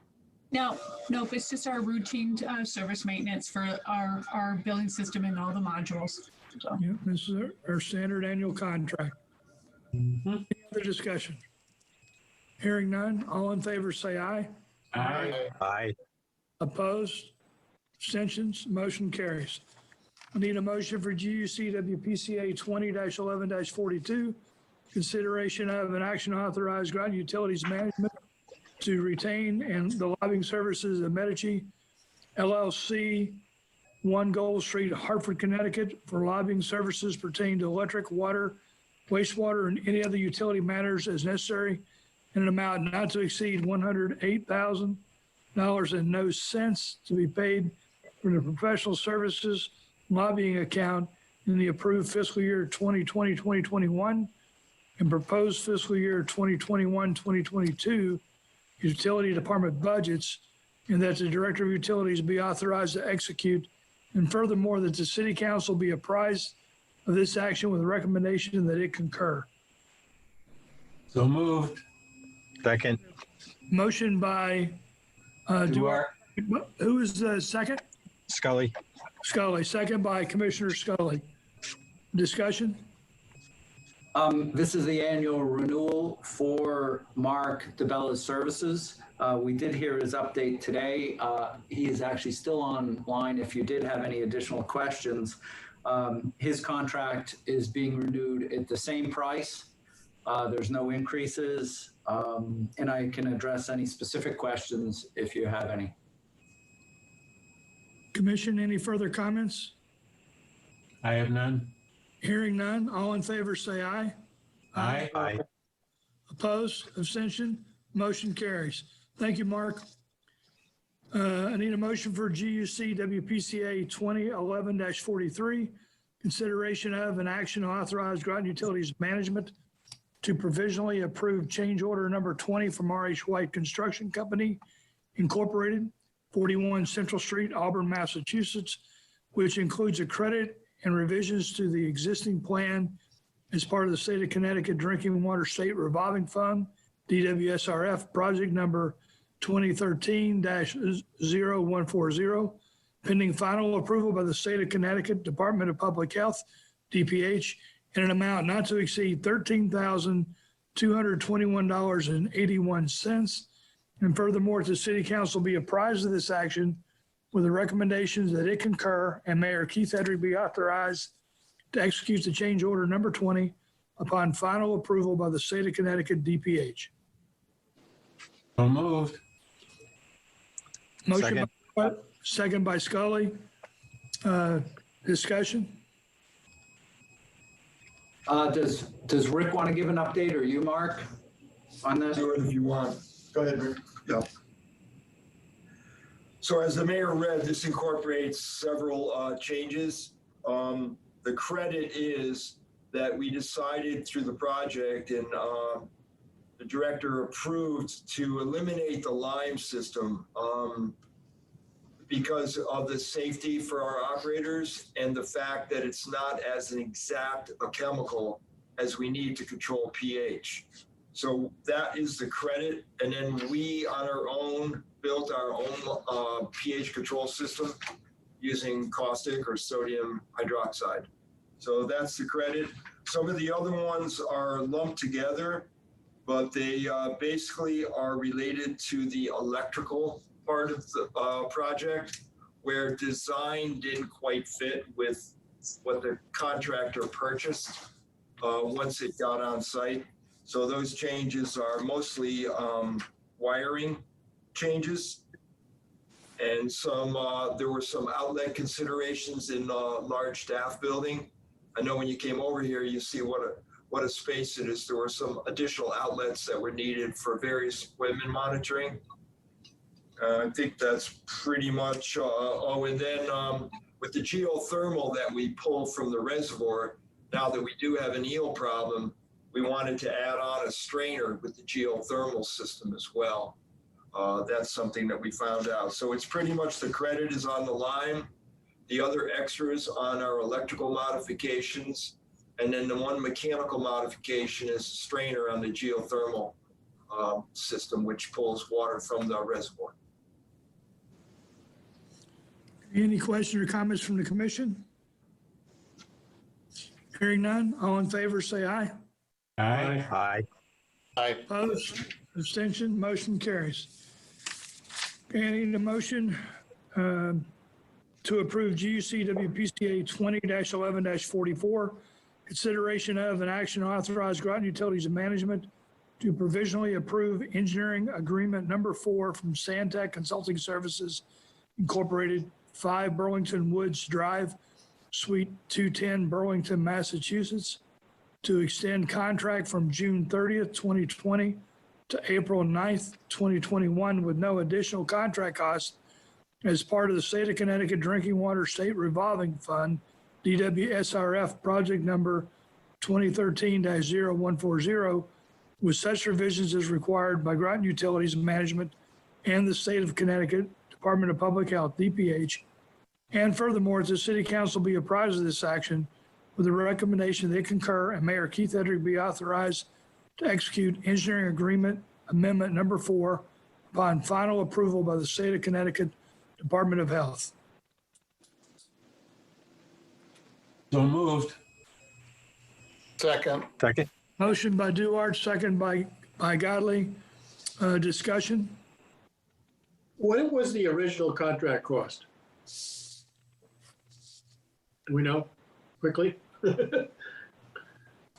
No, nope, it's just our routine service maintenance for our billing system and all the modules. So, Yeah, this is our standard annual contract. Any other discussion? Hearing none. All in favor, say aye. Aye. Aye. Opposed? Abstentions? Motion carries. I need a motion for GUC WPCA 20-11-42. Consideration of an action to authorize Groton Utilities Management to retain and the lobbying services of Medici LLC, 1 Gold Street, Hartford, Connecticut, for lobbying services pertaining to electric, water, wastewater, and any other utility matters as necessary in an amount not to exceed $108,000 and no cents to be paid for the professional services lobbying account in the approved fiscal year 2020-2021 and proposed fiscal year 2021-2022 utility department budgets, and that the Director of Utilities be authorized to execute, and furthermore, that the City Council be apprised of this action with a recommendation that it concur. So moved. Second. Motion by Duarte. who is the second? Scully. Scully. Second by Commissioner Scully. Discussion? This is the annual renewal for Mark DeBella's services. We did hear his update today. He is actually still online if you did have any additional questions. His contract is being renewed at the same price. There's no increases, and I can address any specific questions if you have any. Commission, any further comments? I have none. Hearing none. All in favor, say aye. Aye. Aye. Opposed? Abstention? Motion carries. Thank you, Mark. I need a motion for GUC WPCA 2011-43. Consideration of an action to authorize Groton Utilities Management to provisionally approve change order number 20 from RH White Construction Company, Incorporated, 41 Central Street, Auburn, Massachusetts, which includes a credit and revisions to the existing plan as part of the State of Connecticut Drinking Water State Revolving Fund, DWSRF, project number 2013-0140, pending final approval by the State of Connecticut Department of Public Health, DPH, in an amount not to exceed $13,221.81. And furthermore, the City Council be apprised of this action with the recommendations that it concur, and Mayor Keith Edry be authorized to execute the change order number 20 upon final approval by the State of Connecticut DPH. So moved. Motion by, second by Scully. Discussion? Does Rick want to give an update, or you, Mark, on this? Do it if you want. Go ahead, Rick. Yeah. So as the mayor read, this incorporates several changes. The credit is that we decided through the project, and the director approved, to eliminate the lime system because of the safety for our operators and the fact that it's not as an exact a chemical as we need to control pH. So that is the credit. And then we, on our own, built our own pH control system using caustic or sodium hydroxide. So that's the credit. Some of the other ones are lumped together, but they basically are related to the electrical part of the project. where design didn't quite fit with what the contractor purchased once it got on site. So those changes are mostly wiring changes. And there were some outlet considerations in a large staff building. I know when you came over here, you see what a space it is. There were some additional outlets that were needed for various equipment monitoring. I think that's pretty much, and then with the geothermal that we pull from the reservoir, now that we do have an eel problem, we wanted to add on a strainer with the geothermal system as well. That's something that we found out. So it's pretty much the credit is on the line, the other extras on our electrical modifications, and then the one mechanical modification is a strainer on the geothermal system, which pulls water from the reservoir. Any questions or comments from the commission? Hearing none, all in favor, say aye. Aye. Aye. Aye. Opposed, abstention, motion carries. Okay, I need a motion to approve GUC WPCA 20-11-44, consideration of an action authorized Groton Utilities and Management to provisionally approve engineering agreement number 4 from Santec Consulting Services Incorporated, 5 Burlington Woods Drive, Suite 210, Burlington, Massachusetts, to extend contract from June 30th, 2020 to April 9th, 2021 with no additional contract costs as part of the State of Connecticut Drinking Water State Revolving Fund, DWSRF project number 2013-0140, with such revisions as required by Groton Utilities Management and the State of Connecticut Department of Public Health, DPH. And furthermore, the City Council be apprised of this action with the recommendation they concur and Mayor Keith Edrick be authorized to execute engineering agreement amendment number 4 upon final approval by the State of Connecticut Department of Health. So moved. Second. Second. Motion by Duarte, second by Godley. Discussion? What was the original contract cost? Do we know quickly?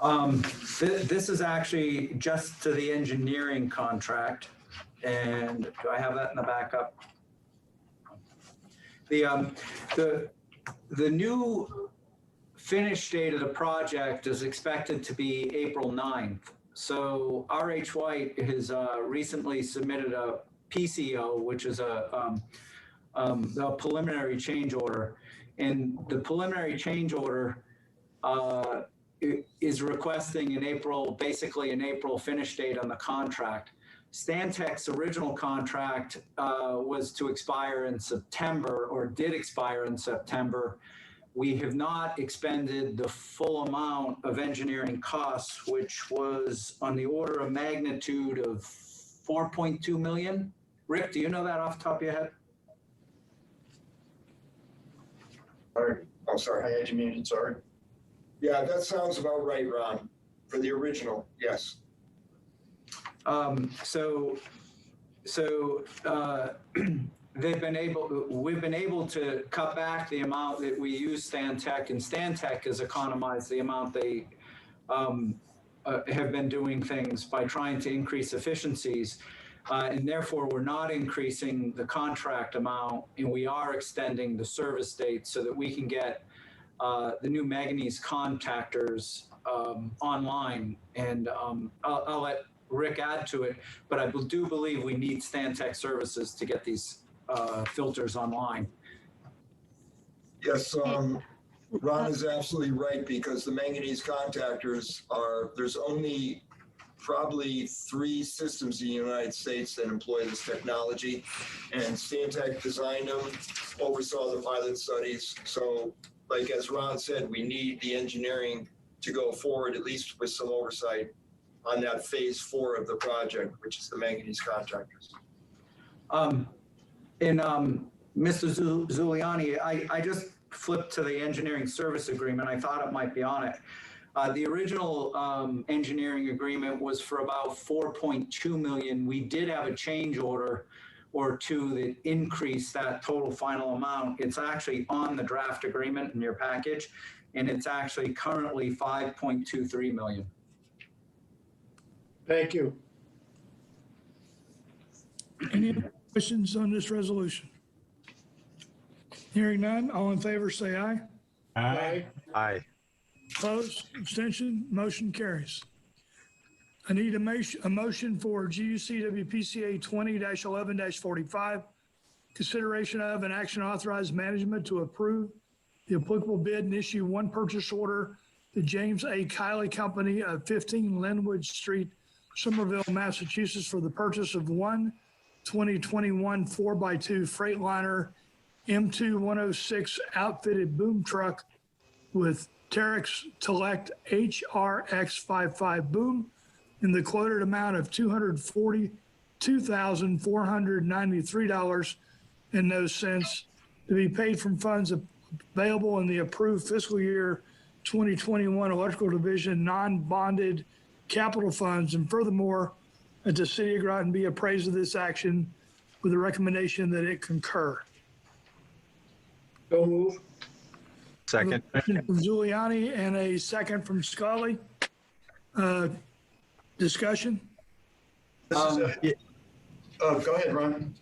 This is actually just to the engineering contract. And do I have that in the backup? The new finish date of the project is expected to be April 9th. So RH White has recently submitted a PCO, which is a preliminary change order. And the preliminary change order is requesting basically an April finish date on the contract. Stantec's original contract was to expire in September, or did expire in September. We have not expended the full amount of engineering costs, which was on the order of magnitude of 4.2 million. Rick, do you know that off the top of your head? Oh, sorry. I had you muted, sorry. Yeah, that sounds about right, Ron, for the original, yes. We've been able to cut back the amount that we use Stantec, and Stantec has economized the amount they have been doing things by trying to increase efficiencies. And therefore, we're not increasing the contract amount, and we are extending the service date so that we can get the new manganese contactors online. And I'll let Rick add to it, but I do believe we need Stantec services to get these filters online. Yes, Ron is absolutely right, because the manganese contactors there's only probably 3 systems in the United States that employ this technology, and Stantec designed them, oversaw the pilot studies. So, like as Ron said, we need the engineering to go forward, at least with some oversight on that phase 4 of the project, which is the manganese contactors. Mr. Zuliani, I just flipped to the engineering service agreement. I thought it might be on it. The original engineering agreement was for about 4.2 million. We did have a change order or two that increase that total final amount. It's actually on the draft agreement in your package, and it's actually currently 5.23 million. Thank you. Any other questions on this resolution? Hearing none, all in favor say aye. Aye. Aye. Opposed, abstention, motion carries. I need a motion for GUCWPCA 20-11-45, consideration of an action authorize management to approve the applicable bid and issue one purchase order to James A. Kiley Company of 15 Linwood Street, Somerville, Massachusetts, for the purchase of one 2021 4x2 Freightliner M2-106 outfitted boom truck with Terex Telect HRX55 boom in the quoted amount of $242,493.00 to be paid from funds available in the approved fiscal year 2021 Electrical Division non-bonded capital funds. And furthermore, that the city of Groton be appraised of this action with a recommendation that it concur. So move. Second. Motion from Giuliani and a second from Scully. Discussion? This is go ahead, Ron.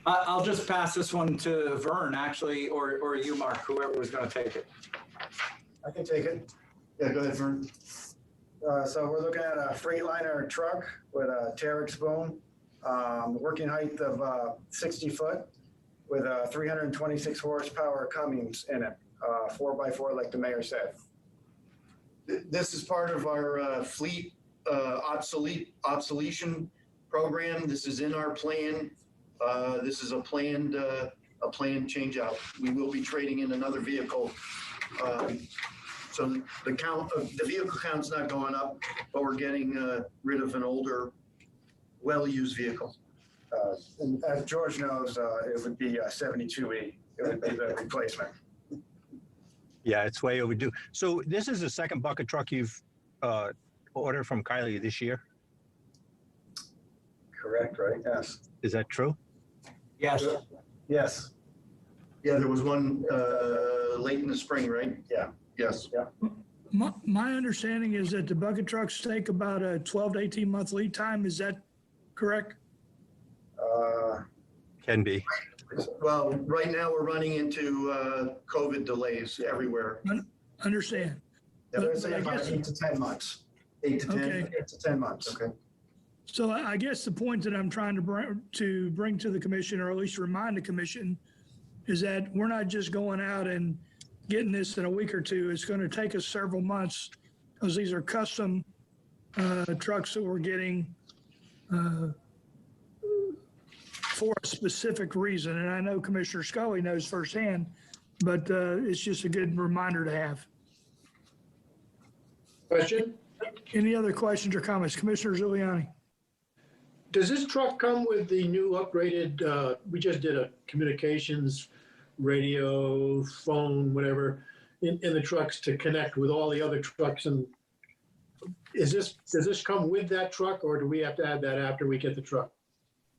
I'll just pass this one to Vern, actually, or you, Mark, whoever was going to take it. I can take it. Yeah, go ahead, Vern. So we're looking at a Freightliner truck with a Terex boom, working height of 60 foot with a 326 horsepower Cummins in it, 4x4 like the mayor said. This is part of our fleet obsolescence program. This is in our plan. This is a planned change out. We will be trading in another vehicle. So the vehicle count's not going up, but we're getting rid of an older, well-used vehicle. And as George knows, it would be a 72E. It would be the replacement. Yeah, it's way overdue. So this is the second bucket truck you've ordered from Kylie this year. Correct, right? Yes. Is that true? Yes. Yes. Yeah, there was one late in the spring, right? Yeah. Yes. My understanding is that the bucket trucks take about a 12 to 18 month lead time. Is that correct? Can be. Well, right now we're running into COVID delays everywhere. Understand. They're But saying I about guess- 8 to 10 months. 8 to 10. Okay. 8 to 10 months. Okay. So I guess the point that I'm trying to bring to the commission, or at least remind the commission, is that we're not just going out and getting this in a week or two. It's going to take us several months because these are custom trucks that we're getting for a specific reason. And I know Commissioner Scully knows firsthand, but it's just a good reminder to have. Question? Any other questions or comments? Commissioner Giuliani? Does this truck come with the new upgraded, we just did a communications, radio, phone, whatever, in the trucks to connect with all the other trucks? And does this come with that truck, or do we have to add that after we get the truck?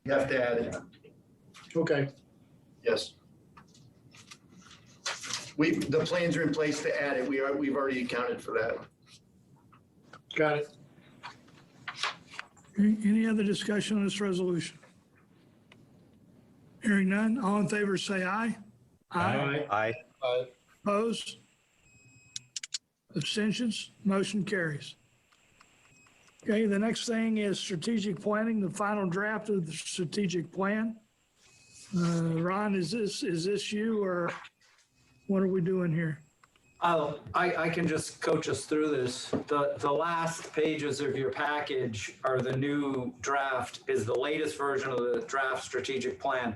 You have to add it. Okay. Yes. The plans are in place to add it. We've already accounted for that. Got it. Any other discussion on this resolution? Hearing none, all in favor say aye. Aye. Opposed? Abstentions? Motion carries. Okay, the next thing is strategic planning, the final draft of the strategic plan. Ron, is this you, or what are we doing here? I can just coach us through this. The last pages of your package are the new draft, is the latest version of the draft strategic plan.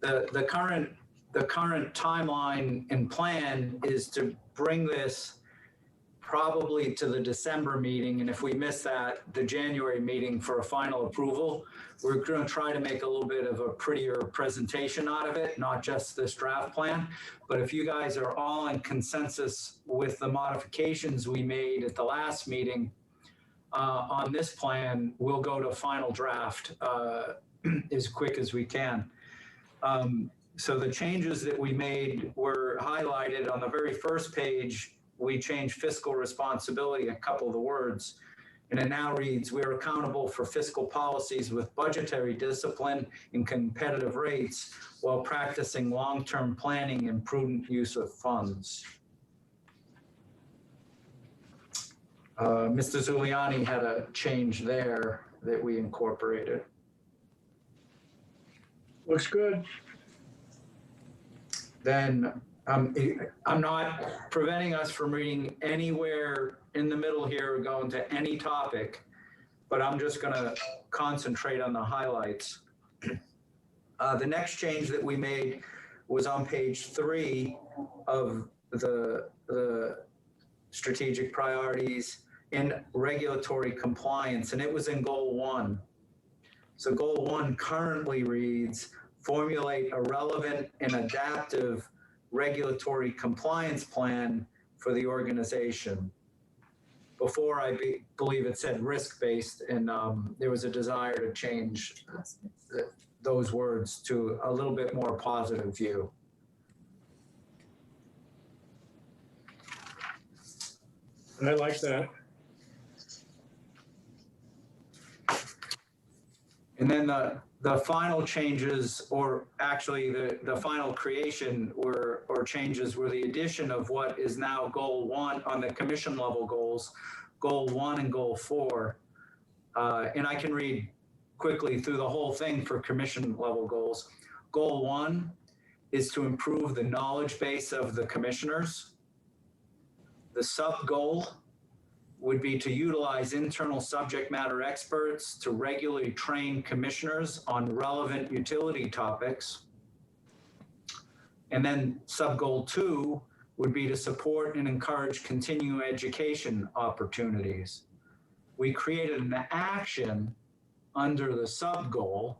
The current timeline and plan is to bring this probably to the December meeting, and if we miss that, the January meeting for a final approval. We're going to try to make a little bit of a prettier presentation out of it, not just this draft plan. But if you guys are all in consensus with the modifications we made at the last meeting on this plan, we'll go to final draft as quick as we can. So the changes that we made were highlighted on the very first page. We changed fiscal responsibility, a couple of the words, and it now reads, we are accountable for fiscal policies with budgetary discipline and competitive rates while practicing long-term planning and prudent use of funds. Mr. Zuliani had a change there that we incorporated. Looks good. Then I'm not preventing us from reading anywhere in the middle here or going to any topic, but I'm just going to concentrate on the highlights. The next change that we made was on page 3 of the strategic priorities in regulatory compliance, and it was in goal 1. So goal 1 currently reads, formulate a relevant and adaptive regulatory compliance plan for the organization. Before, I believe it said risk-based, and there was a desire to change those words to a little bit more positive view. I like that. And then the final changes, or actually the final creation or changes were the addition of what is now goal 1 on the commission level goals, goal 1 and goal 4. And I can read quickly through the whole thing for commission level goals. Goal 1 is to improve the knowledge base of the commissioners. The sub goal would be to utilize internal subject matter experts to regularly train commissioners on relevant utility topics. And then sub-goal 2 would be to support and encourage continuing education opportunities. We created an action under the sub-goal,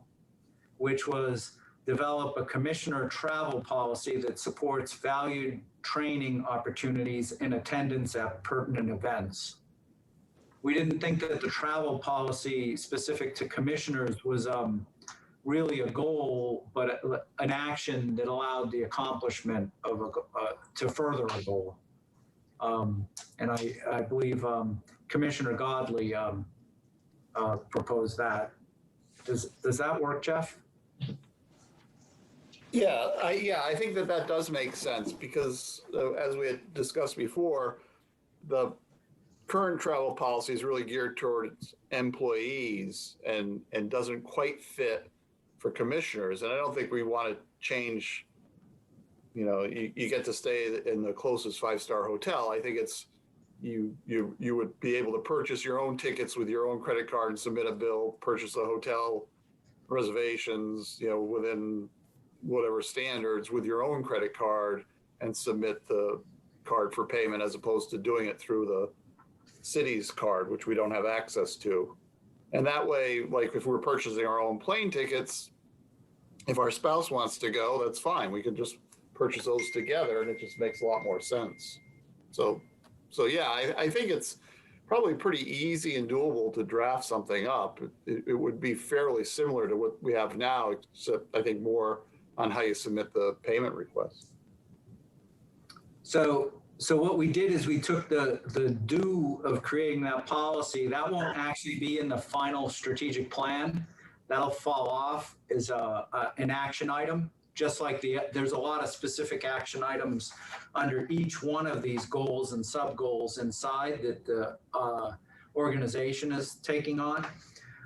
which was develop a commissioner travel policy that supports valued training opportunities and attendance at pertinent events. We didn't think that the travel policy specific to commissioners was really a goal, but an action that allowed the accomplishment of to further a goal. And I believe Commissioner Godley proposed that. Does that work, Jeff? Yeah, I think that does make sense because as we had discussed before, the current travel policy is really geared towards employees and doesn't quite fit for commissioners. And I don't think we want to change, you get to stay in the closest 5-star hotel. I think it's, you would be able to purchase your own tickets with your own credit card and submit a bill, purchase the hotel reservations, within whatever standards with your own credit card and submit the card for payment as opposed to doing it through the city's card, which we don't have access to. And that way, like if we're purchasing our own plane tickets, if our spouse wants to go, that's fine. We can just purchase those together and it just makes a lot more sense. So yeah, I think it's probably pretty easy and doable to draft something up. It would be fairly similar to what we have now, except I think more on how you submit the payment request. So what we did is we took the due of creating that policy. That won't actually be in the final strategic plan. That'll fall off as an action item, just like there's a lot of specific action items under each one of these goals and sub-goals inside that the organization is taking on.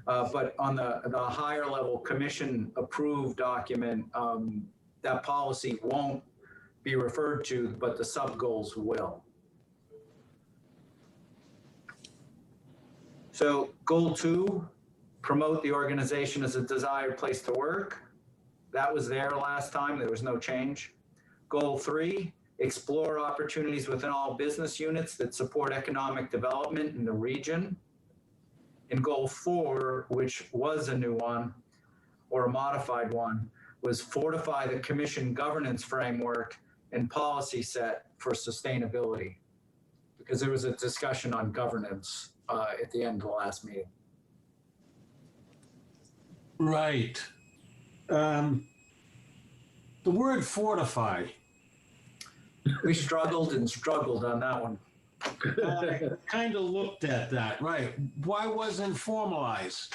But on the higher level commission approved document, that policy won't be referred to, but the sub-goals will. So goal 2, promote the organization as a desired place to work. That was there last time, there was no change. Goal 3, explore opportunities within all business units that support economic development in the region. And goal 4, which was a new one or a modified one, was fortify the commission governance framework and policy set for sustainability, because there was a discussion on governance at the end of the last meeting. Right. The word fortify. We struggled and struggled on that one. I kind of looked at that, right. Why wasn't formalized?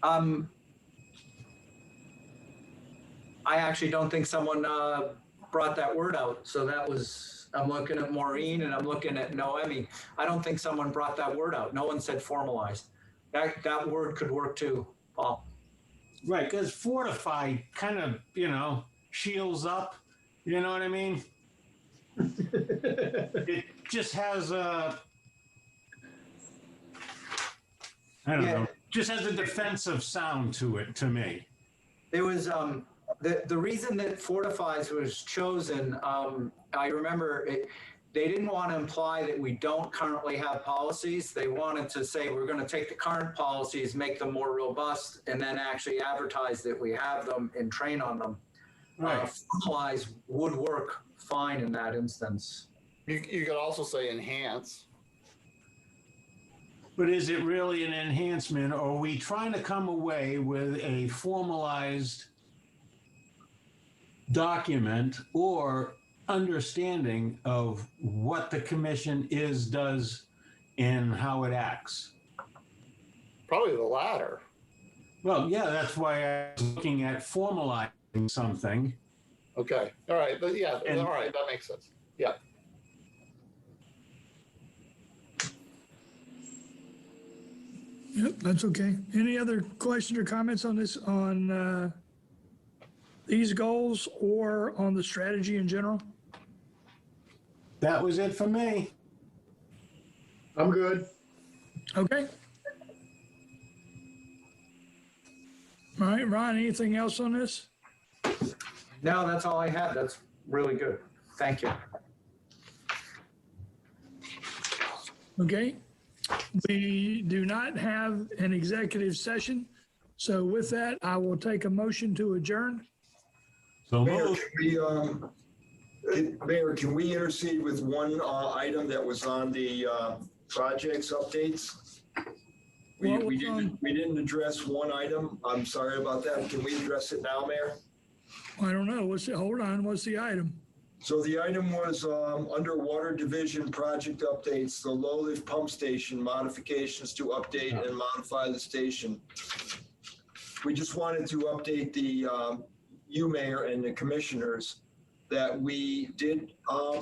I actually don't think someone brought that word out. So that was, I'm looking at Maureen and I'm looking at Noemi. I don't think someone brought that word out. No one said formalized. That word could work too, Paul. Right, because fortify kind of, shields up. You know what I mean? It just has a, I don't know, just has a defensive sound to it, to me. There was the reason that fortifies was chosen. I remember they didn't want to imply that we don't currently have policies. They wanted to say we're going to take the current policies, make them more robust, and then actually advertise that we have them and train on them. Right. Formalize would work fine in that instance. You could also say enhance. But is it really an enhancement, or are we trying to come away with a formalized document or understanding of what the commission is, does, and how it acts? Probably the latter. Well, yeah, that's why I was looking at formalizing something. Okay. All right. But yeah, And- all right. That makes sense. Yeah. Yep, that's okay. Any other questions or comments on this, on these goals or on the strategy in general? That was it for me. I'm good. Okay. All right, Ron, anything else on this? No, that's all I had. That's really good. Thank you. Okay. We do not have an executive session. So with that, I will take a motion to adjourn. So Mayor, moved. Mayor, can we intercede with one item that was on the projects updates? What was on? We didn't address one item. I'm sorry about that. Can we address it now, Mayor? I don't know. Hold on. What's the item? So the item was under Water Division project updates, the low lift pump station modifications to update and modify the station. We just wanted to update the you, Mayor, and the commissioners that we did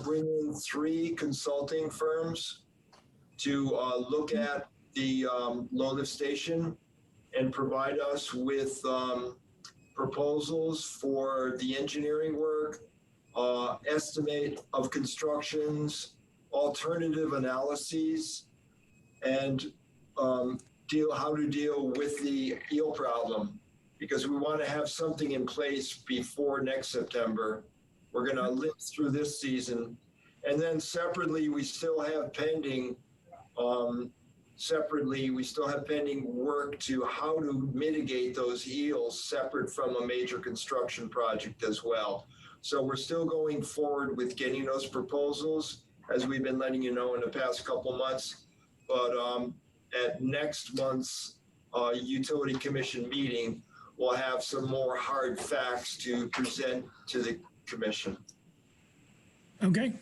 bring in 3 consulting firms to look at the low lift station and provide us with proposals for the engineering work, estimate of constructions, alternative analyses, and how to deal with the eel problem, because we want to have something in place before next September. We're going to live through this season. And then separately, we still have pending work to how to mitigate those eels separate from a major construction project as well. So we're still going forward with getting those proposals, as we've been letting you know in the past couple months. But at next month's Utility Commission meeting, we'll have some more hard facts to present to the commission. Okay.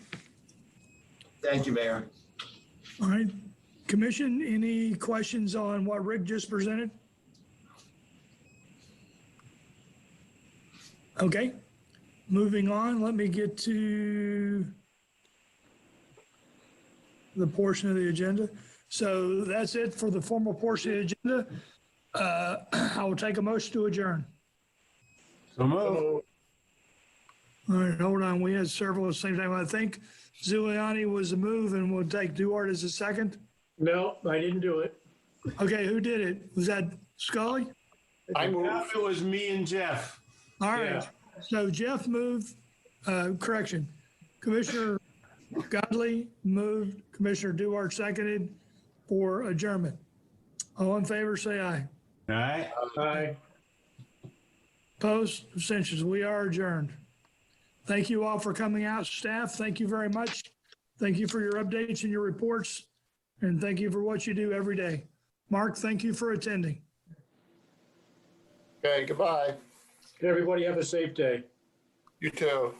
Thank you, Mayor. All right. Commission, any questions on what Rick just presented? Okay. Moving on, let me get to the portion of the agenda. So that's it for the formal portion of the agenda. I will take a motion to adjourn. So moved. All right, hold on. We had several at the same time. I think Zuliani was the move, and we'll take Duarte as a second. No, I didn't do it. Okay, who did it? Was that Scully? I move. It was me and Jeff. All right. Yeah. So Jeff moved, correction. Commissioner Godley moved, Commissioner Duarte seconded for adjournment. All in favor, say aye. All right. Aye. Opposed, abstentions. We are adjourned. Thank you all for coming out. Staff, thank you very much. Thank you for your updates and your reports. And thank you for what you do every day. Mark, thank you for attending. Okay, goodbye. Everybody have a safe day. You too.